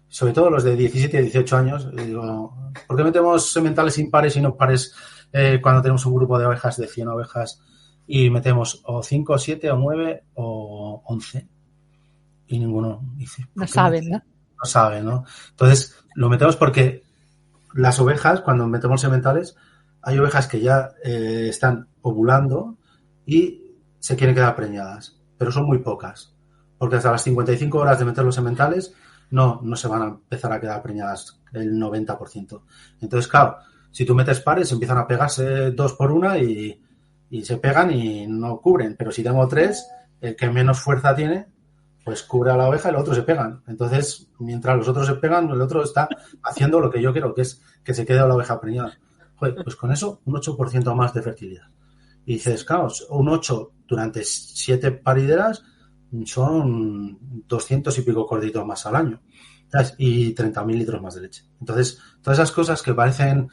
sobre todo los de 17 y 18 años, digo, ¿por qué metemos sementales impares y no pares cuando tenemos un grupo de ovejas de 100 ovejas y metemos o 5, 7, o 9 o 11? Y ninguno dice. No saben, ¿no? No saben, ¿no? Entonces, lo metemos porque las ovejas, cuando metemos sementales, hay ovejas que ya están ovulando y se quieren quedar preñadas, pero son muy pocas, porque hasta las 55 horas de meter los sementales no se van a empezar a quedar preñadas el 90%. Entonces, claro, si tú metes pares, empiezan a pegarse 2 por 1 y se pegan y no cubren, pero si tengo 3, el que menos fuerza tiene, pues cubre a la oveja y los otros se pegan. Entonces, mientras los otros se pegan, el otro está haciendo lo que yo quiero, que es que se quede la oveja preñada. Joder, pues con eso, un 8% más de fertilidad. Y dices, claro, un 8 durante 7 parideras son 200 y pico corditos más al año, ¿sabes? Y 30.000 litros más de leche. Entonces, todas esas cosas que parecen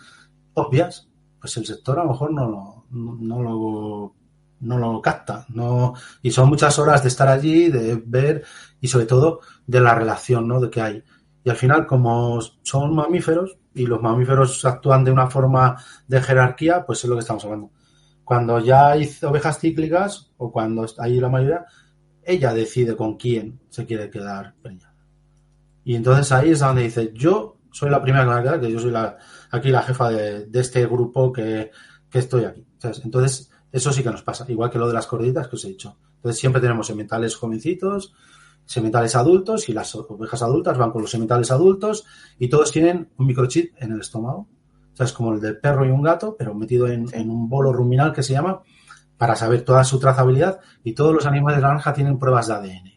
obvias, pues el sector a lo mejor no lo capta, no, y son muchas horas de estar allí, de ver y sobre todo de la relación, ¿no?, de que hay. Y al final, como son mamíferos y los mamíferos actúan de una forma de jerarquía, pues es lo que estamos hablando. Cuando ya hay ovejas cíclicas o cuando hay la mayoría, ella decide con quién se quiere quedar preñada. Y entonces ahí es donde dice, yo soy la primera que me va a quedar, que yo soy aquí la jefa de este grupo que estoy aquí, ¿sabes? Entonces, eso sí que nos pasa, igual que lo de las corditas que os he dicho. Entonces siempre tenemos sementales jovencitos, sementales adultos y las ovejas adultas van con los sementales adultos y todos tienen un microchip en el estómago. O sea, es como el del perro y un gato, pero metido en un bolo ruminal que se llama, para saber toda su trazabilidad, y todos los animales de la granja tienen pruebas de ADN.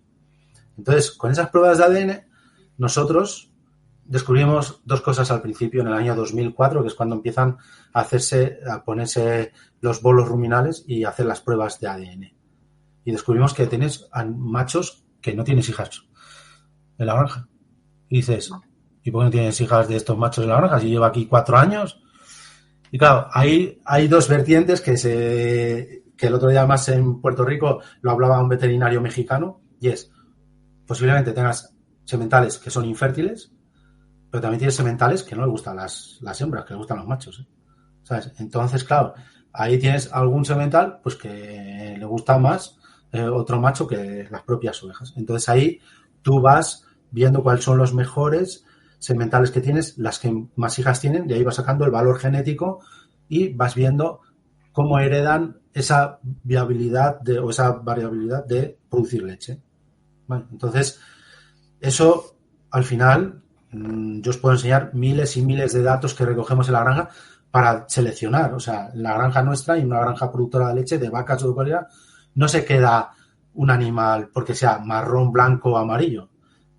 Entonces, con esas pruebas de ADN, nosotros descubrimos 2 cosas al principio, en el año 2004, que es cuando empiezan a ponerse los bolos ruminales y hacer las pruebas de ADN. Y descubrimos que tienes machos que no tienes hijas en la granja. Y dices, ¿y por qué no tienes hijas de estos machos en la granja si lleva aquí 4 años? Y claro, hay 2 vertientes que el otro día más en Puerto Rico lo hablaba un veterinario mexicano, y es, posiblemente tengas sementales que son infértiles, pero también tienes sementales que no les gustan las hembras, que les gustan los machos, ¿sabes? Entonces, claro, ahí tienes algún semental pues que le gusta más otro macho que las propias ovejas. Entonces ahí tú vas viendo cuáles son los mejores sementales que tienes, las que más hijas tienen, de ahí vas sacando el valor genético y vas viendo cómo heredan esa viabilidad o esa variabilidad de producir leche. Bueno, entonces, eso al final, yo os puedo enseñar miles y miles de datos que recogemos en la granja para seleccionar. O sea, en la granja nuestra y una granja productora de leche, de vacas o de cualquiera, no se queda un animal porque sea marrón, blanco o amarillo.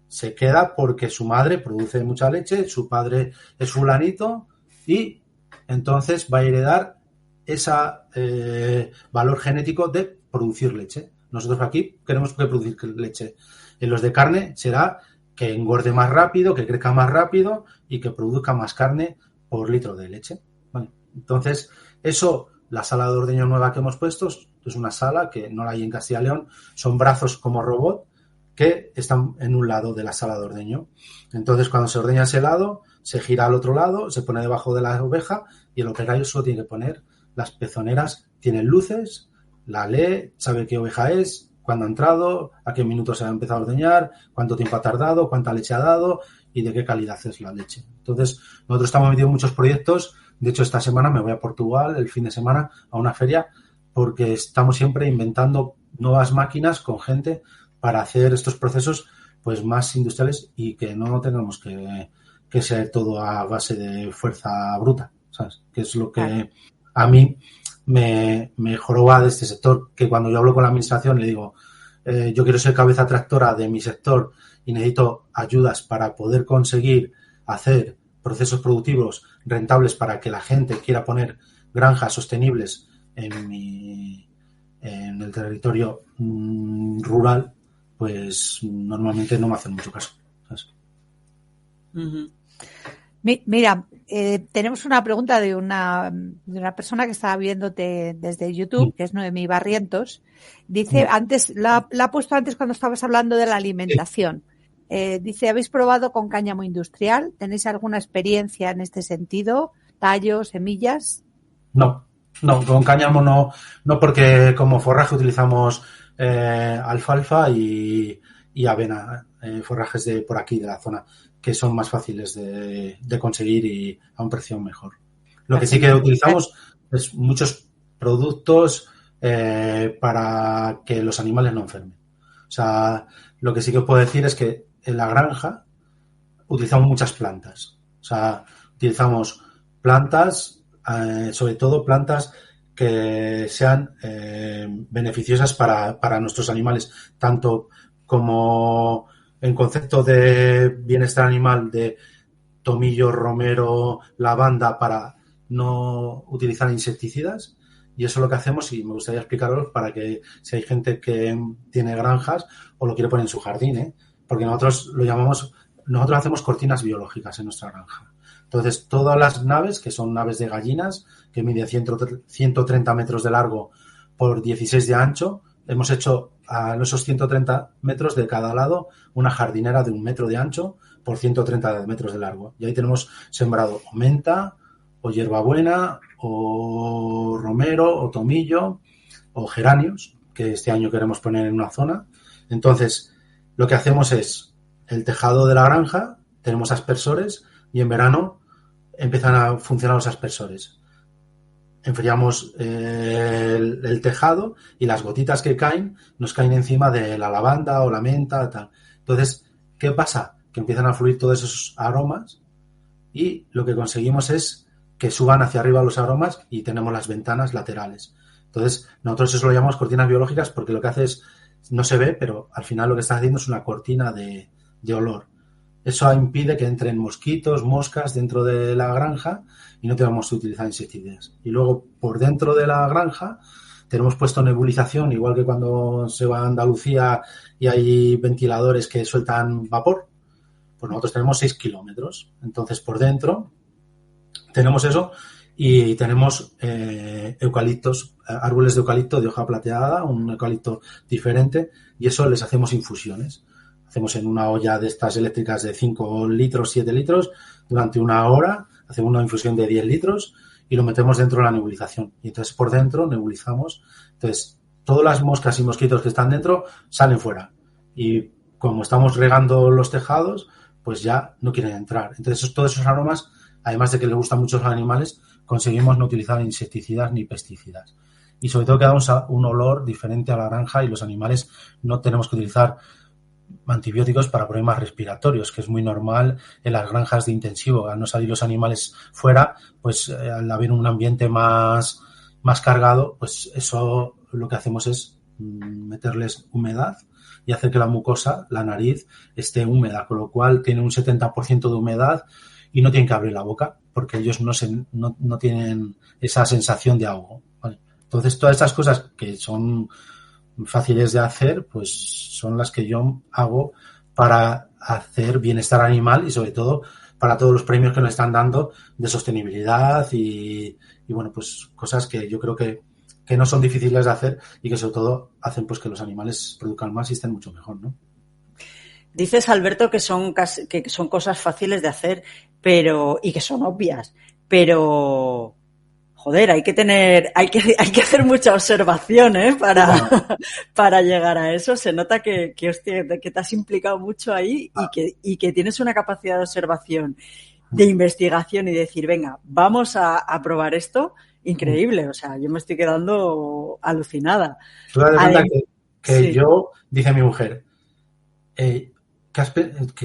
Se queda porque su madre produce mucha leche, su padre es fulanito y entonces va a heredar ese valor genético de producir leche. Nosotros aquí queremos que producir leche. En los de carne será que engorde más rápido, que crezca más rápido y que produzca más carne por litro de leche. Vale. Entonces, eso, la sala de ordeño nueva que hemos puesto, es una sala que no la hay en Castilla y León, son brazos como robot que están en un lado de la sala de ordeño. Entonces, cuando se ordeña ese lado, se gira al otro lado, se pone debajo de la oveja y el operario solo tiene que poner las pezoneras, tienen luces, la lee, sabe qué oveja es, cuándo ha entrado, a qué minuto se ha empezado a ordeñar, cuánto tiempo ha tardado, cuánta leche ha dado y de qué calidad es la leche. Entonces, nosotros estamos metidos en muchos proyectos. De hecho, esta semana me voy a Portugal, el fin de semana, a una feria, porque estamos siempre inventando nuevas máquinas con gente para hacer estos procesos pues más industriales y que no tengamos que ser todo a base de fuerza bruta, ¿sabes? Que es lo que a mí me joroba de este sector, que cuando yo hablo con la administración le digo, yo quiero ser cabeza tractora de mi sector y necesito ayudas para poder conseguir hacer procesos productivos rentables para que la gente quiera poner granjas sostenibles en el territorio rural, pues normalmente no me hacen mucho caso, ¿sabes? Uh-huh. Mira, tenemos una pregunta de una persona que estaba viéndote desde YouTube, que es Noemí Barrientos. Dice, antes, la ha puesto antes cuando estabas hablando de la alimentación. Dice, ¿habéis probado con cáñamo industrial? ¿Tenéis alguna experiencia en este sentido? ¿Tallos, semillas? No, con cáñamo no, porque como forraje utilizamos alfalfa y avena, forrajes de por aquí, de la zona, que son más fáciles de conseguir y a un precio mejor. Lo que sí que utilizamos es muchos productos para que los animales no enfermen. O sea, lo que sí que os puedo decir es que en la granja utilizamos muchas plantas. O sea, utilizamos plantas, sobre todo plantas que sean beneficiosas para nuestros animales, tanto como en concepto de bienestar animal, de tomillo, romero, lavanda, para no utilizar insecticidas. Y eso es lo que hacemos y me gustaría explicaros para que si hay gente que tiene granjas o lo quiere poner en su jardín, porque nosotros hacemos cortinas biológicas en nuestra granja. Entonces, todas las naves, que son naves de gallinas, que miden 130 metros de largo por 16 de ancho, hemos hecho a esos 130 metros de cada lado una jardinera de 1 metro de ancho por 130 metros de largo. Y ahí tenemos sembrado o menta, o hierbabuena, o romero, o tomillo, o geranios, que este año queremos poner en una zona. Entonces, lo que hacemos es el tejado de la granja, tenemos aspersores y en verano empiezan a funcionar los aspersores. Enfriamos el tejado y las gotitas que caen nos caen encima de la lavanda o la menta, tal. Entonces, ¿qué pasa? Que empiezan a fluir todos esos aromas y lo que conseguimos es que suban hacia arriba los aromas y tenemos las ventanas laterales. Entonces, nosotros eso lo llamamos cortinas biológicas porque lo que hace es, no se ve, pero al final lo que está haciendo es una cortina de olor. Eso impide que entren mosquitos, moscas dentro de la granja y no tengamos que utilizar insecticidas. Y luego, por dentro de la granja, tenemos puesto nebulización, igual que cuando se va a Andalucía y hay ventiladores que sueltan vapor. Pues nosotros tenemos 6 kilómetros. Entonces, por dentro tenemos eso y tenemos eucaliptos, árboles de eucalipto de hoja plateada, un eucalipto diferente, y eso les hacemos infusiones. Hacemos en una olla de estas eléctricas de 5 litros, 7 litros, durante 1 hora, hacemos una infusión de 10 litros y lo metemos dentro de la nebulización. Y entonces por dentro nebulizamos. Entonces, todas las moscas y mosquitos que están dentro salen fuera. Y como estamos regando los tejados, pues ya no quieren entrar. Entonces, todos esos aromas, además de que les gustan mucho a los animales, conseguimos no utilizar insecticidas ni pesticidas. Y sobre todo que damos un olor diferente a la granja y los animales no tenemos que utilizar antibióticos para problemas respiratorios, que es muy normal en las granjas de intensivo. Al no salir los animales fuera, pues al haber un ambiente más cargado, pues eso lo que hacemos es meterles humedad y hacer que la mucosa, la nariz, esté húmeda, con lo cual tiene un 70% de humedad y no tienen que abrir la boca porque ellos no tienen esa sensación de ahogo, ¿vale? Entonces, todas estas cosas que son fáciles de hacer, pues son las que yo hago para hacer bienestar animal y sobre todo para todos los premios que nos están dando de sostenibilidad y bueno, pues cosas que yo creo que no son difíciles de hacer y que sobre todo hacen pues que los animales produzcan más y estén mucho mejor, ¿no? Dices, Alberto, que son cosas fáciles de hacer, y que son obvias, pero joder, hay que hacer mucha observación, para llegar a eso. Se nota que te has implicado mucho ahí y que tienes una capacidad de observación, de investigación y decir, venga, vamos a probar esto. Increíble, o sea, yo me estoy quedando alucinada. Tú das cuenta que sí. yo, dice mi mujer, que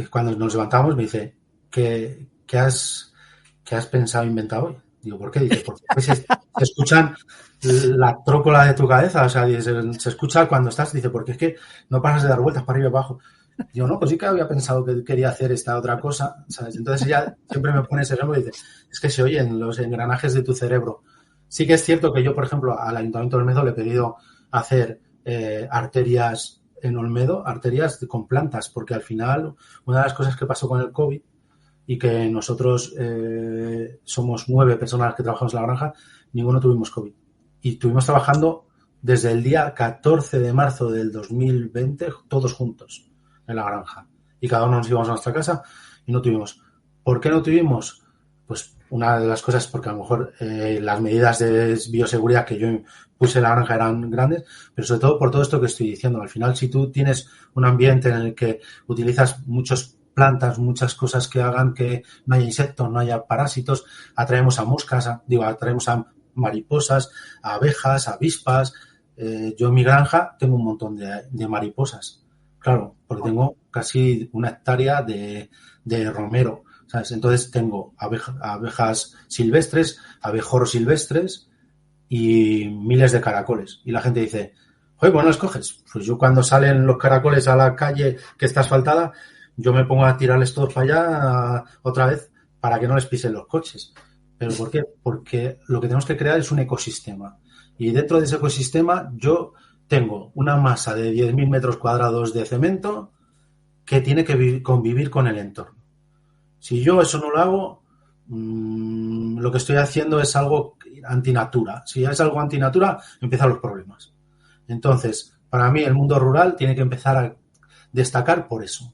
cuando nos levantamos me dice, ¿qué has pensado inventado hoy? Digo, ¿por qué? Dice, porque se escuchan la trócola de tu cabeza, o sea, se escucha cuando estás, dice, porque es que no pasas de dar vueltas para arriba y abajo. Digo, no, pues sí que había pensado que quería hacer esta otra cosa, ¿sabes? Entonces ella siempre me pone ese ejemplo y dice, es que se oyen los engranajes de tu cerebro. Sí que es cierto que yo, por ejemplo, al Ayuntamiento de Olmedo le he pedido hacer arterias en Olmedo, arterias con plantas, porque al final una de las cosas que pasó con el COVID y que nosotros somos 9 personas que trabajamos en la granja, ninguno tuvimos COVID. Y estuvimos trabajando desde el día 14 de marzo del 2020, todos juntos en la granja. Y cada uno nos íbamos a nuestra casa y no tuvimos. ¿Por qué no tuvimos? Pues una de las cosas, porque a lo mejor las medidas de bioseguridad que yo puse en la granja eran grandes, pero sobre todo por todo esto que estoy diciendo. Al final, si tú tienes un ambiente en el que utilizas muchas plantas, muchas cosas que hagan que no haya insectos, no haya parásitos, atraemos a moscas, atraemos a mariposas, a abejas, a avispas. Yo en mi granja tengo un montón de mariposas. Claro, porque tengo casi 1 hectárea de romero, ¿sabes? Entonces tengo abejas silvestres, abejorros silvestres y miles de caracoles. Y la gente dice, oye, ¿cómo los coges? Pues yo cuando salen los caracoles a la calle que está asfaltada, yo me pongo a tirarles todos para allá otra vez para que no les pisen los coches. ¿Pero por qué? Porque lo que tenemos que crear es un ecosistema. Y dentro de ese ecosistema yo tengo una masa de 10.000 metros cuadrados de cemento que tiene que convivir con el entorno. Si yo eso no lo hago, lo que estoy haciendo es algo antinatura. Si es algo antinatura, empiezan los problemas. Entonces, para mí el mundo rural tiene que empezar a destacar por eso,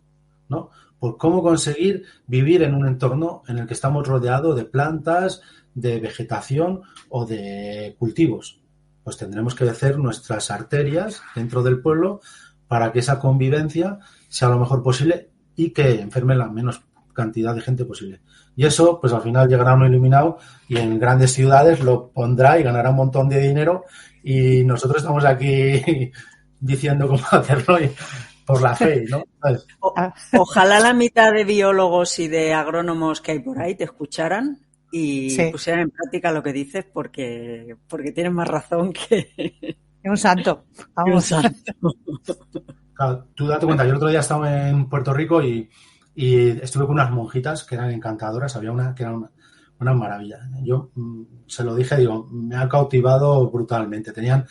¿no? Por cómo conseguir vivir en un entorno en el que estamos rodeados de plantas, de vegetación o de cultivos. Pues tendremos que hacer nuestras arterias dentro del pueblo para que esa convivencia sea lo mejor posible y que enferme la menos cantidad de gente posible. Y eso, pues al final llegará uno iluminado y en grandes ciudades lo pondrá y ganará un montón de dinero y nosotros estamos aquí diciendo cómo hacerlo por la fe, ¿no? ¿Sabes? Ojalá la mitad de biólogos y de agrónomos que hay por ahí te escucharan y pusieran en práctica lo que dices porque tienes más razón que un santo. Vamos. Un santo. Claro, tú date cuenta, yo el otro día estaba en Puerto Rico y estuve con unas monjitas que eran encantadoras, había una que era una maravilla. Yo se lo dije, digo, me ha cautivado brutalmente. Tenían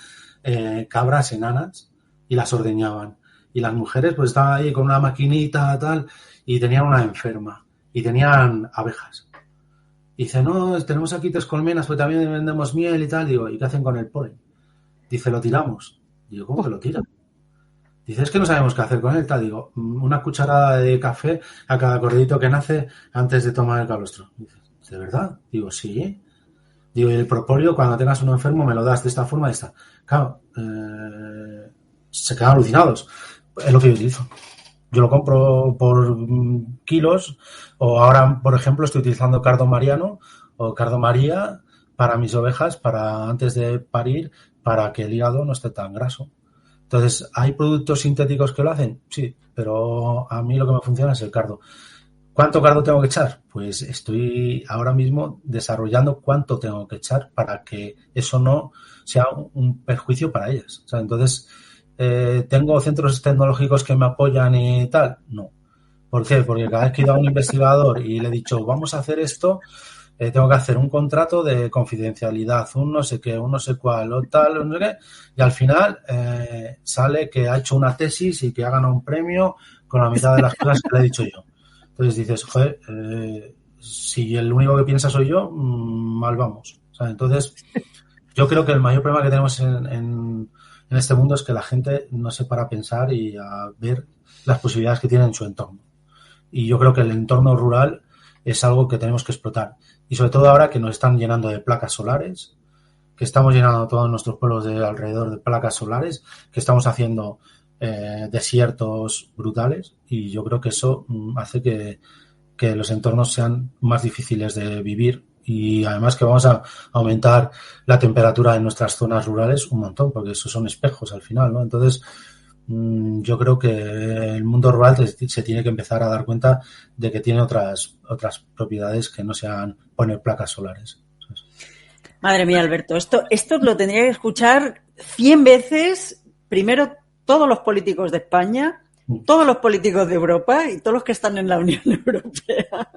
cabras enanas y las ordeñaban. Y las mujeres pues estaban ahí con una maquinita tal y tenían una enferma y tenían abejas. Y dice, no, tenemos aquí 3 colmenas, pues también vendemos miel y tal. Digo, ¿y qué hacen con el polen? Dice, lo tiramos. Digo, ¿cómo que lo tiran? Dice, es que no sabemos qué hacer con él. Tal. Digo, una cucharada de café a cada corderito que nace antes de tomar el calostro. Dice, ¿de verdad? Digo, sí. Digo, y el propóleo, cuando tengas uno enfermo, me lo das de esta forma, de esta. Claro, se quedan alucinados. Es lo que yo utilizo. Yo lo compro por kilos o ahora, por ejemplo, estoy utilizando cardo mariano o cardo maría para mis ovejas para antes de parir para que el hígado no esté tan graso. Entonces, ¿hay productos sintéticos que lo hacen? Sí, pero a mí lo que me funciona es el cardo. ¿Cuánto cardo tengo que echar? Pues estoy ahora mismo desarrollando cuánto tengo que echar para que eso no sea un perjuicio para ellas. O sea, entonces, ¿tengo centros tecnológicos que me apoyan y tal? No. ¿Por qué? Porque cada vez que he ido a un investigador y le he dicho, vamos a hacer esto, tengo que hacer un contrato de confidencialidad, un no sé qué, un no sé cuál, o tal, no sé qué, y al final sale que ha hecho una tesis y que ha ganado un premio con la mitad de las cosas que le he dicho yo. Entonces dices, joder, si el único que piensa soy yo, mal vamos. O sea, entonces, yo creo que el mayor problema que tenemos en este mundo es que la gente no se para a pensar y a ver las posibilidades que tiene en su entorno. Y yo creo que el entorno rural es algo que tenemos que explotar. Y sobre todo ahora que nos están llenando de placas solares, que estamos llenando todos nuestros pueblos de alrededor de placas solares, que estamos haciendo desiertos brutales, y yo creo que eso hace que los entornos sean más difíciles de vivir, y además que vamos a aumentar la temperatura en nuestras zonas rurales un montón, porque esos son espejos al final, ¿no? Entonces, yo creo que el mundo rural se tiene que empezar a dar cuenta de que tiene otras propiedades que no sean poner placas solares. Madre mía, Alberto, esto lo tendría que escuchar 100 veces, primero todos los políticos de España, todos los políticos de Europa y todos los que están en la Unión Europea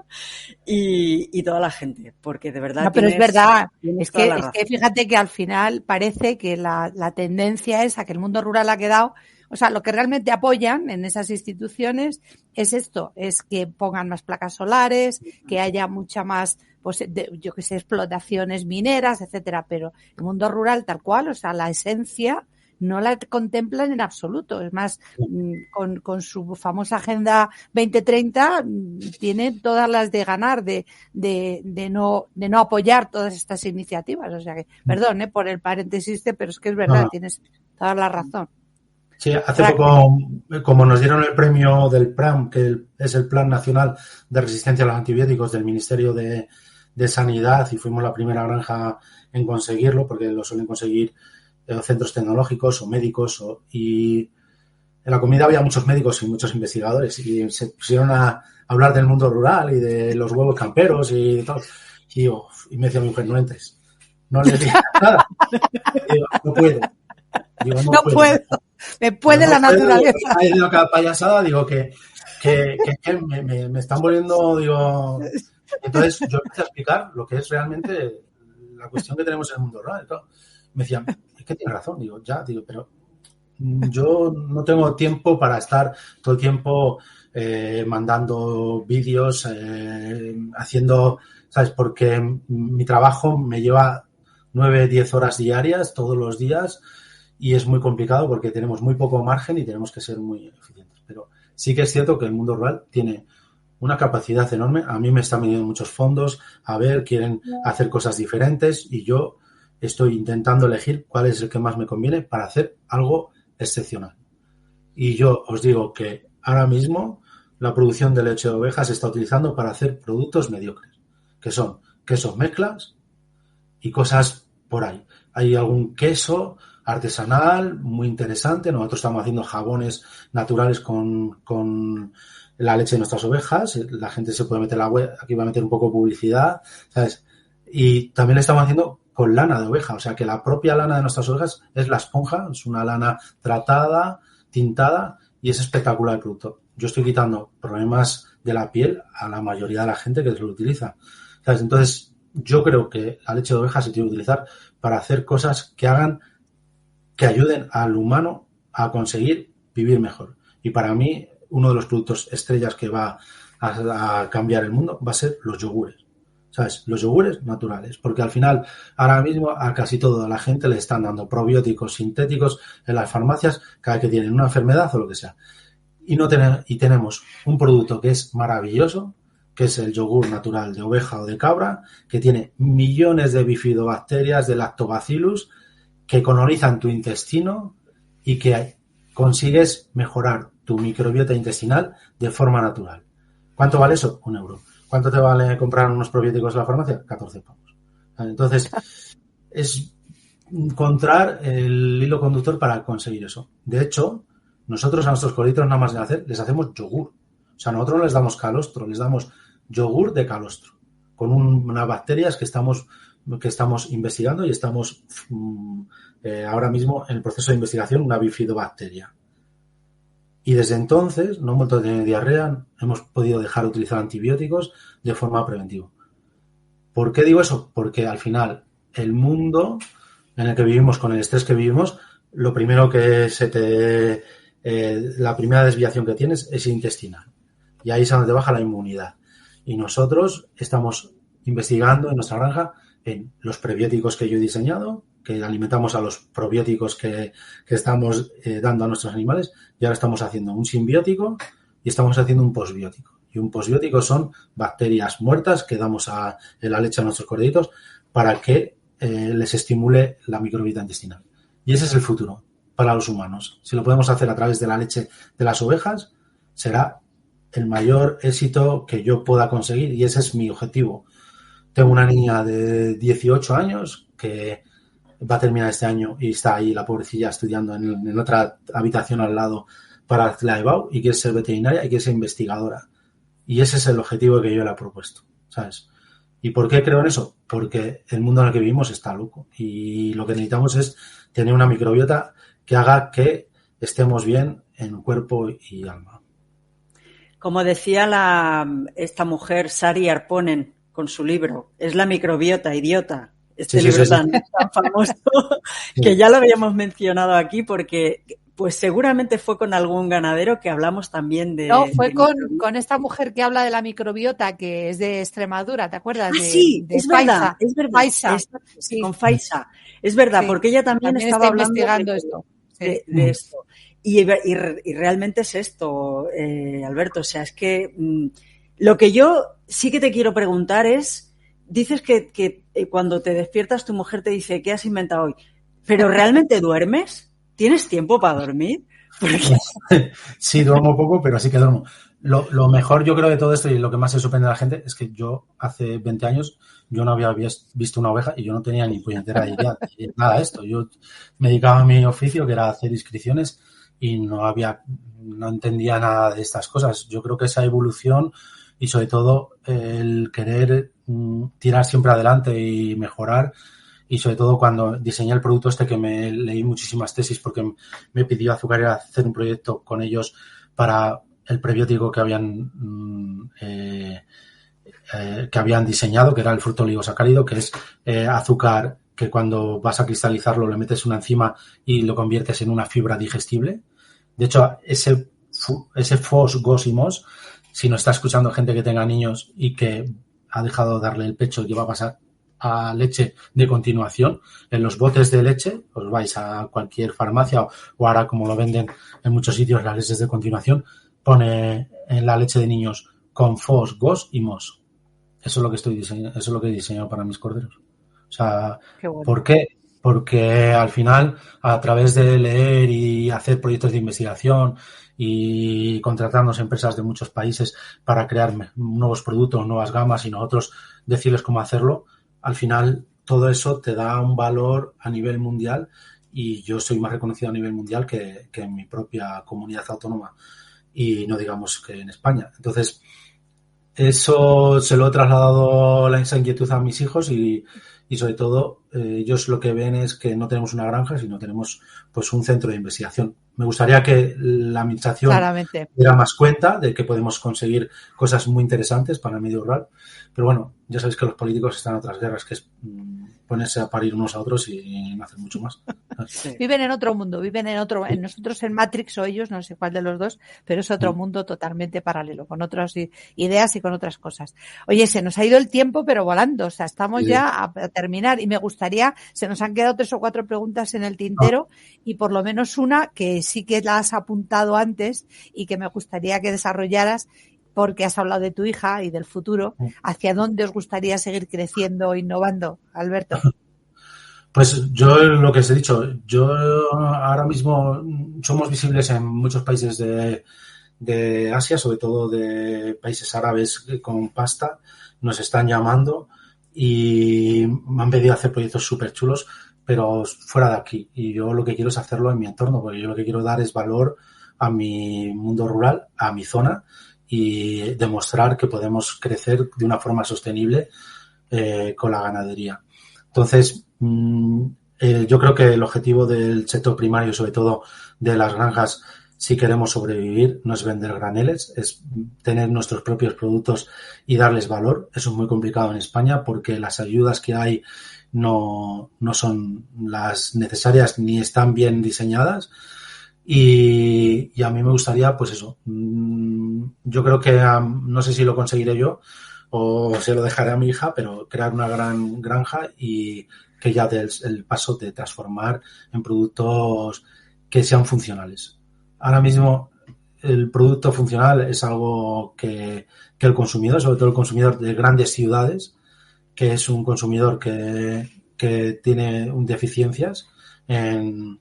y toda la gente, porque de verdad... No, pero es verdad, es que fíjate que al final parece que la tendencia es a que el mundo rural ha quedado... O sea, lo que realmente apoyan en esas instituciones es esto, es que pongan más placas solares, que haya mucha más, pues, yo que sé, explotaciones mineras, etcétera, pero el mundo rural tal cual, o sea, la esencia no la contemplan en absoluto. Es más, con su famosa Agenda 2030 tiene todas las de ganar de no apoyar todas estas iniciativas. O sea que, perdón, por el paréntesis, pero es que es verdad, tienes toda la razón. Sí, hace poco, como nos dieron el premio del PRAM, que es el Plan Nacional de Resistencia a los Antibióticos del Ministerio de Sanidad, y fuimos la primera granja en conseguirlo, porque lo suelen conseguir centros tecnológicos o médicos, y en la comida había muchos médicos y muchos investigadores, y se pusieron a hablar del mundo rural y de los huevos camperos y de todo. Y me decía mi mujer, no entres, no le digas nada. Digo, no puedo. Digo, no puedo. Me puede la naturaleza. Hay una payasada, digo que me están volviendo, digo... Entonces yo empecé a explicar lo que es realmente la cuestión que tenemos en el mundo rural. Me decían, es que tienes razón, digo, pero yo no tengo tiempo para estar todo el tiempo mandando vídeos, haciendo, ¿sabes? Porque mi trabajo me lleva 9-10 horas diarias todos los días. Y es muy complicado porque tenemos muy poco margen y tenemos que ser muy eficientes. Pero sí que es cierto que el mundo rural tiene una capacidad enorme. A mí me están viniendo muchos fondos, quieren hacer cosas diferentes, y yo estoy intentando elegir cuál es el que más me conviene para hacer algo excepcional. Y yo os digo que ahora mismo la producción de leche de oveja se está utilizando para hacer productos mediocres, que son quesos mezclas y cosas por ahí. Hay algún queso artesanal muy interesante. Nosotros estamos haciendo jabones naturales con la leche de nuestras ovejas. La gente se puede meter la web, aquí va a meter un poco de publicidad, ¿sabes? Y también lo estamos haciendo con lana de oveja, o sea que la propia lana de nuestras ovejas es la esponja, es una lana tratada, tintada, y es espectacular el producto. Yo estoy quitando problemas de la piel a la mayoría de la gente que lo utiliza, ¿sabes? Entonces yo creo que la leche de oveja se tiene que utilizar para hacer cosas que ayuden al humano a conseguir vivir mejor. Y para mí, uno de los productos estrellas que va a cambiar el mundo va a ser los yogures, ¿sabes? Los yogures naturales, porque al final, ahora mismo, a casi toda la gente le están dando probióticos sintéticos en las farmacias cada vez que tienen una enfermedad o lo que sea. Y tenemos un producto que es maravilloso, que es el yogur natural de oveja o de cabra, que tiene millones de bifidobacterias, de lactobacillus, que colonizan tu intestino y que consigues mejorar tu microbiota intestinal de forma natural. ¿Cuánto vale eso? 1 euro. ¿Cuánto te vale comprar unos probióticos en la farmacia? 14 pavos. Entonces, es encontrar el hilo conductor para conseguir eso. De hecho, nosotros a nuestros colitos nada más les hacemos yogur. O sea, nosotros no les damos calostro, les damos yogur de calostro, con unas bacterias que estamos investigando, y estamos ahora mismo en el proceso de investigación una bifidobacteria. Y desde entonces, no hemos vuelto a tener diarrea, hemos podido dejar de utilizar antibióticos de forma preventiva. ¿Por qué digo eso? Porque al final el mundo en el que vivimos, con el estrés que vivimos, lo primero que se te la primera desviación que tienes es intestinal. Y ahí es donde te baja la inmunidad. Y nosotros estamos investigando en nuestra granja en los prebióticos que yo he diseñado, que alimentamos a los probióticos que estamos dando a nuestros animales, y ahora estamos haciendo un simbiótico y estamos haciendo un posbiótico. Y un posbiótico son bacterias muertas que damos en la leche a nuestros corderitos para que les estimule la microbiota intestinal. Y ese es el futuro para los humanos. Si lo podemos hacer a través de la leche de las ovejas, será el mayor éxito que yo pueda conseguir, y ese es mi objetivo. Tengo una niña de 18 años que va a terminar este año y está ahí la pobrecilla estudiando en otra habitación al lado para la EBAU, y quiere ser veterinaria y quiere ser investigadora. Y ese es el objetivo que yo le he propuesto, ¿sabes? ¿Y por qué creo en eso? Porque el mundo en el que vivimos está loco y lo que necesitamos es tener una microbiota que haga que estemos bien en cuerpo y alma. Como decía esta mujer, Sari Arponen, con su libro, es la microbiota idiota. Este libro tan famoso que ya lo habíamos mencionado aquí porque pues seguramente fue con algún ganadero que hablamos también de... No, fue con esta mujer que habla de la microbiota, que es de Extremadura, ¿te acuerdas? Sí, es verdad, es verdad. Faiza. Sí. Con Faiza. Es verdad, sí, porque ella también estaba hablando investigando esto. De esto. Y realmente es esto, Alberto, o sea, es que lo que yo sí que te quiero preguntar es, dices que cuando te despiertas tu mujer te dice, ¿qué has inventado hoy? ¿Pero realmente duermes? ¿Tienes tiempo para dormir? Porque... Sí, duermo poco, pero sí que duermo. Lo mejor yo creo de todo esto y lo que más se sorprende a la gente es que yo hace 20 años yo no había visto una oveja y yo no tenía ni puñetera idea de nada de esto. Yo me dedicaba a mi oficio, que era hacer inscripciones, y no entendía nada de estas cosas. Yo creo que esa evolución y sobre todo el querer tirar siempre adelante y mejorar, y sobre todo cuando diseñé el producto que me leí muchísimas tesis porque me pidió Azucarera hacer un proyecto con ellos para el prebiótico que habían diseñado, que era el fruto oligosacárido, que es azúcar que cuando vas a cristalizarlo le metes una enzima y lo conviertes en una fibra digestible. De hecho, ese FOS, GOS y MOS, si no está escuchando gente que tenga niños y que ha dejado de darle el pecho y que va a pasar a leche de continuación, en los botes de leche, os vais a cualquier farmacia o ahora como lo venden en muchos sitios las leches de continuación, pone en la leche de niños con FOS, GOS y MOS. Eso es lo que estoy diseñando, eso es lo que he diseñado para mis corderos. O sea, bueno. ¿Por qué? Porque al final, a través de leer y hacer proyectos de investigación y contratarnos empresas de muchos países para crear nuevos productos, nuevas gamas y nosotros decirles cómo hacerlo, al final todo eso te da un valor a nivel mundial y yo soy más reconocido a nivel mundial que en mi propia comunidad autónoma y no digamos que en España. Entonces, eso se lo he trasladado esa inquietud a mis hijos y sobre todo ellos lo que ven es que no tenemos una granja, sino tenemos pues un centro de investigación. Me gustaría que la administración diera más cuenta de que podemos conseguir cosas muy interesantes para el medio rural, pero bueno, ya sabéis que los políticos están en otras guerras, que es ponerse a parir unos a otros y no hacer mucho más. Sí. Viven en otro mundo, en nosotros en Matrix o ellos, no sé cuál de los dos, pero es otro mundo totalmente paralelo, con otras ideas y con otras cosas. Oye, se nos ha ido el tiempo, pero volando, o sea, estamos ya a terminar y me gustaría, se nos han quedado 3 o 4 preguntas en el tintero y por lo menos una que sí que la has apuntado antes y que me gustaría que desarrollaras, porque has hablado de tu hija y del futuro. ¿Hacia dónde os gustaría seguir creciendo o innovando, Alberto? Pues yo lo que os he dicho, yo ahora mismo somos visibles en muchos países de Asia, sobre todo de países árabes con pasta, nos están llamando y me han pedido hacer proyectos súper chulos, pero fuera de aquí. Y yo lo que quiero es hacerlo en mi entorno, porque yo lo que quiero dar es valor a mi mundo rural, a mi zona, y demostrar que podemos crecer de una forma sostenible con la ganadería. Entonces, yo creo que el objetivo del sector primario, sobre todo de las granjas, si queremos sobrevivir, no es vender graneles, es tener nuestros propios productos y darles valor. Eso es muy complicado en España porque las ayudas que hay no son las necesarias ni están bien diseñadas. Y a mí me gustaría, pues eso, yo creo que no sé si lo conseguiré yo o se lo dejaré a mi hija, pero crear una gran granja y que ya dé el paso de transformar en productos que sean funcionales. Ahora mismo el producto funcional es algo que el consumidor, sobre todo el consumidor de grandes ciudades, que es un consumidor que tiene deficiencias en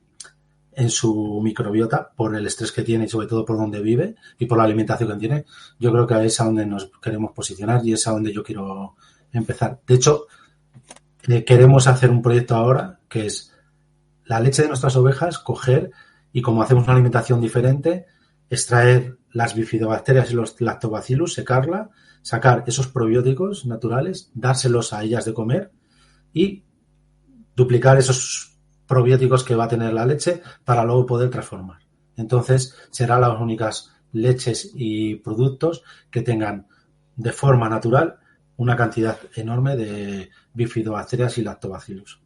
su microbiota por el estrés que tiene y sobre todo por donde vive y por la alimentación que tiene. Yo creo que es a donde nos queremos posicionar y es a donde yo quiero empezar. De hecho, queremos hacer un proyecto ahora que es la leche de nuestras ovejas, coger y como hacemos una alimentación diferente, extraer las bifidobacterias y los lactobacillus, secarla, sacar esos probióticos naturales, dárselos a ellas de comer y duplicar esos probióticos que va a tener la leche para luego poder transformar. Entonces, serán las únicas leches y productos que tengan de forma natural una cantidad enorme de bifidobacterias y lactobacillus.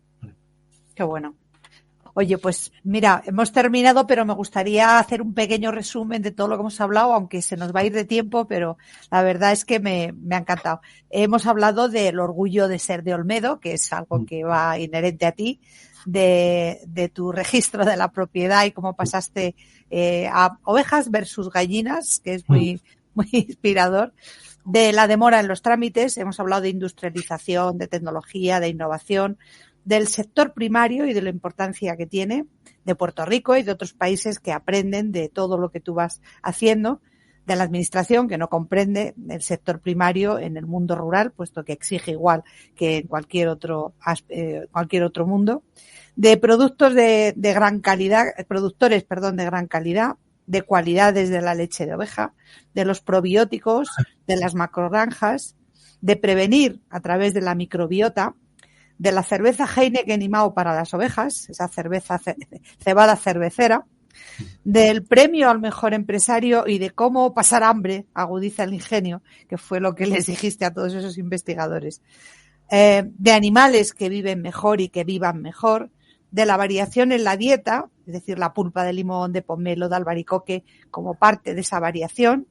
Qué bueno. Oye, pues mira, hemos terminado, pero me gustaría hacer un pequeño resumen de todo lo que hemos hablado, aunque se nos va a ir de tiempo, pero la verdad es que me ha encantado. Hemos hablado del orgullo de ser de Olmedo, que es algo que va inherente a ti, de tu registro de la propiedad y cómo pasaste a ovejas versus gallinas, que es muy inspirador. De la demora en los trámites, hemos hablado de industrialización, de tecnología, de innovación, del sector primario y de la importancia que tiene, de Puerto Rico y de otros países que aprenden de todo lo que tú vas haciendo, de la administración que no comprende el sector primario en el mundo rural, puesto que exige igual que en cualquier otro mundo, de productos de gran calidad, productores, de gran calidad, de cualidades de la leche de oveja, de los probióticos, de las macrogranjas, de prevenir a través de la microbiota, de la cerveza Heineken y Mao para las ovejas, esa cerveza cebada cervecera, del premio al mejor empresario y de cómo pasar hambre agudiza el ingenio, que fue lo que les dijiste a todos esos investigadores, de animales que viven mejor y que vivan mejor, de la variación en la dieta, es decir, la pulpa de limón, de pomelo, de albaricoque, como parte de esa variación,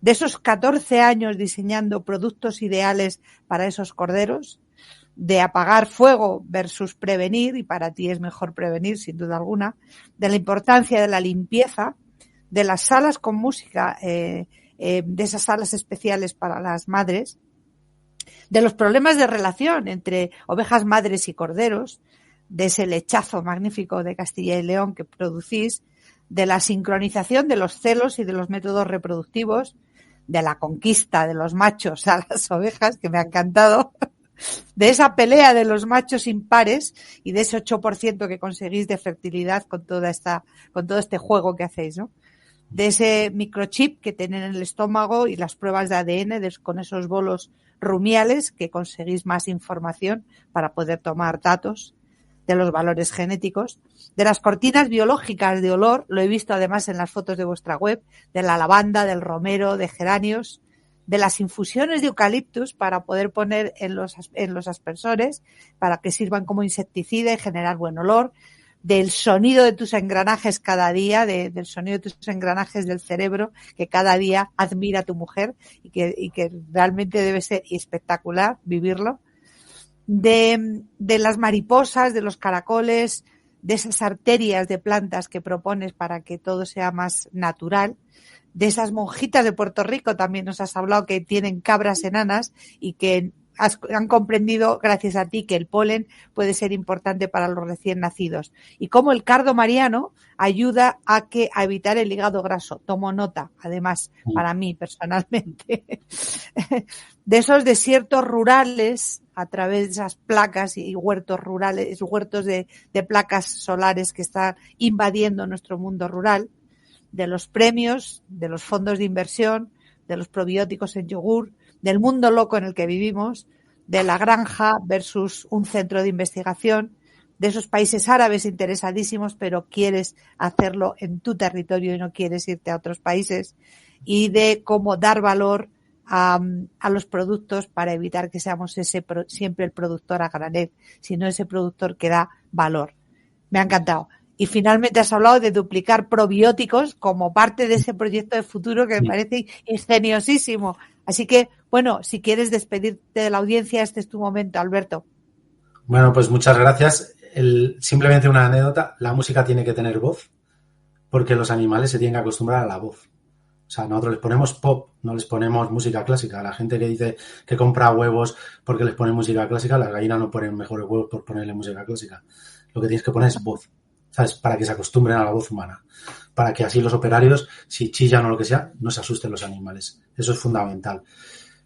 de esos 14 años diseñando productos ideales para esos corderos, de apagar fuego versus prevenir, y para ti es mejor prevenir, sin duda alguna, de la importancia de la limpieza, de las salas con música, de esas salas especiales para las madres, de los problemas de relación entre ovejas madres y corderos, de ese lechazo magnífico de Castilla y León que producís, de la sincronización de los celos y de los métodos reproductivos, de la conquista de los machos a las ovejas, que me ha encantado, de esa pelea de los machos impares y de ese 8% que conseguís de fertilidad con todo este juego que hacéis, ¿no? De ese microchip que tienen en el estómago y las pruebas de ADN con esos bolos rumiales que conseguís más información para poder tomar datos, de los valores genéticos, de las cortinas biológicas de olor, lo he visto además en las fotos de vuestra web, de la lavanda, del romero, de geranios, de las infusiones de eucaliptus para poder poner en los aspersores para que sirvan como insecticida y generar buen olor, del sonido de tus engranajes cada día, del sonido de tus engranajes del cerebro que cada día admira tu mujer y que realmente debe ser espectacular vivirlo, de las mariposas, de los caracoles, de esas arterias de plantas que propones para que todo sea más natural, de esas monjitas de Puerto Rico también nos has hablado que tienen cabras enanas y que han comprendido gracias a ti que el polen puede ser importante para los recién nacidos y cómo el cardo mariano ayuda a evitar el hígado graso. Tomo nota, además, para mí personalmente, de esos desiertos rurales a través de esas placas y huertos rurales, huertos de placas solares que están invadiendo nuestro mundo rural, de los premios, de los fondos de inversión, de los probióticos en yogur, del mundo loco en el que vivimos, de la granja versus un centro de investigación, de esos países árabes interesadísimos, pero quieres hacerlo en tu territorio y no quieres irte a otros países, y de cómo dar valor a los productos para evitar que seamos siempre el productor a granel, sino ese productor que da valor. Me ha encantado. Y finalmente has hablado de duplicar probióticos como parte de ese proyecto de futuro que me parece ingeniosísimo. Así que, bueno, si quieres despedirte de la audiencia, este es tu momento, Alberto. Bueno, pues muchas gracias. Simplemente una anécdota, la música tiene que tener voz, porque los animales se tienen que acostumbrar a la voz. O sea, nosotros les ponemos pop, no les ponemos música clásica. La gente que dice que compra huevos porque les ponen música clásica, las gallinas no ponen mejores huevos por ponerle música clásica. Lo que tienes que poner es voz, ¿sabes? Para que se acostumbren a la voz humana. Para que así los operarios, si chillan o lo que sea, no se asusten los animales. Eso es fundamental.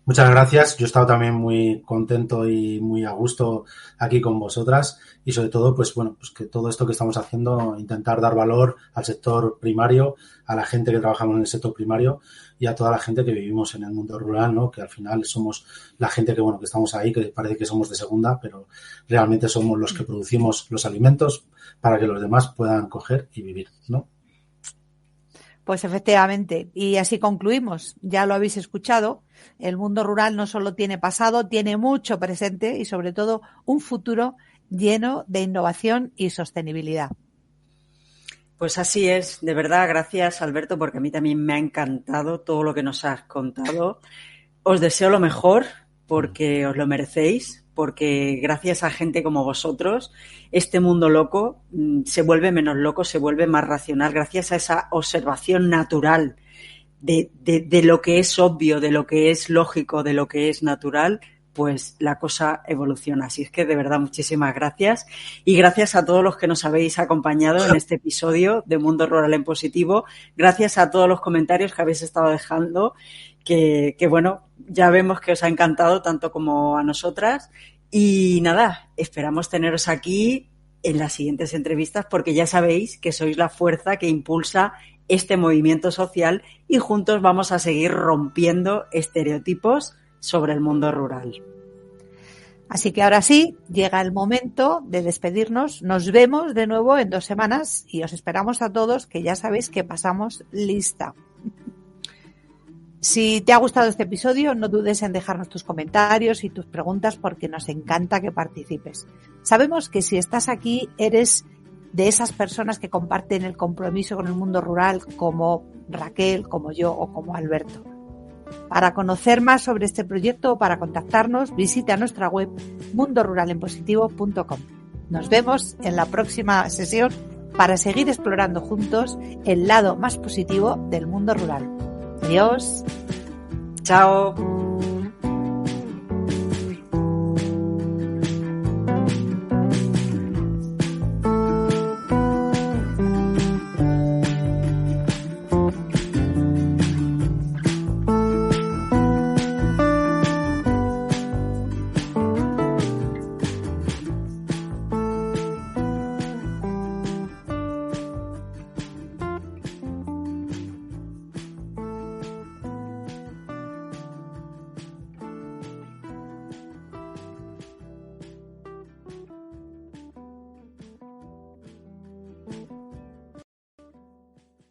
Muchas gracias. Yo he estado también muy contento y muy a gusto aquí con vosotras y sobre todo, pues bueno, pues que todo esto que estamos haciendo, intentar dar valor al sector primario, a la gente que trabajamos en el sector primario y a toda la gente que vivimos en el mundo rural, ¿no? Que al final somos la gente que, bueno, que estamos ahí, que parece que somos de segunda, pero realmente somos los que producimos los alimentos para que los demás puedan coger y vivir, ¿no? Pues efectivamente, y así concluimos. Ya lo habéis escuchado, el mundo rural no solo tiene pasado, tiene mucho presente y sobre todo un futuro lleno de innovación y sostenibilidad. Pues así es, de verdad, gracias Alberto, porque a mí también me ha encantado todo lo que nos has contado. Os deseo lo mejor porque os lo merecéis, porque gracias a gente como vosotros, este mundo loco se vuelve menos loco, se vuelve más racional, gracias a esa observación natural de lo que es obvio, de lo que es lógico, de lo que es natural, pues la cosa evoluciona. Así es que de verdad muchísimas gracias y gracias a todos los que nos habéis acompañado en este episodio de Mundo Rural en Positivo, gracias a todos los comentarios que habéis estado dejando, que bueno, ya vemos que os ha encantado tanto como a nosotras y nada, esperamos teneros aquí en las siguientes entrevistas porque ya sabéis que sois la fuerza que impulsa este movimiento social y juntos vamos a seguir rompiendo estereotipos sobre el mundo rural. Así que ahora sí, llega el momento de despedirnos. Nos vemos de nuevo en 2 semanas y os esperamos a todos, que ya sabéis que pasamos lista. Si te ha gustado este episodio, no dudes en dejarnos tus comentarios y tus preguntas porque nos encanta que participes. Sabemos que si estás aquí eres de esas personas que comparten el compromiso con el mundo rural como Raquel, como yo o como Alberto. Para conocer más sobre este proyecto o para contactarnos, visita nuestra web mundoruralenpositivo.com. Nos vemos en la próxima sesión para seguir explorando juntos el lado más positivo del mundo rural. Adiós. Chao.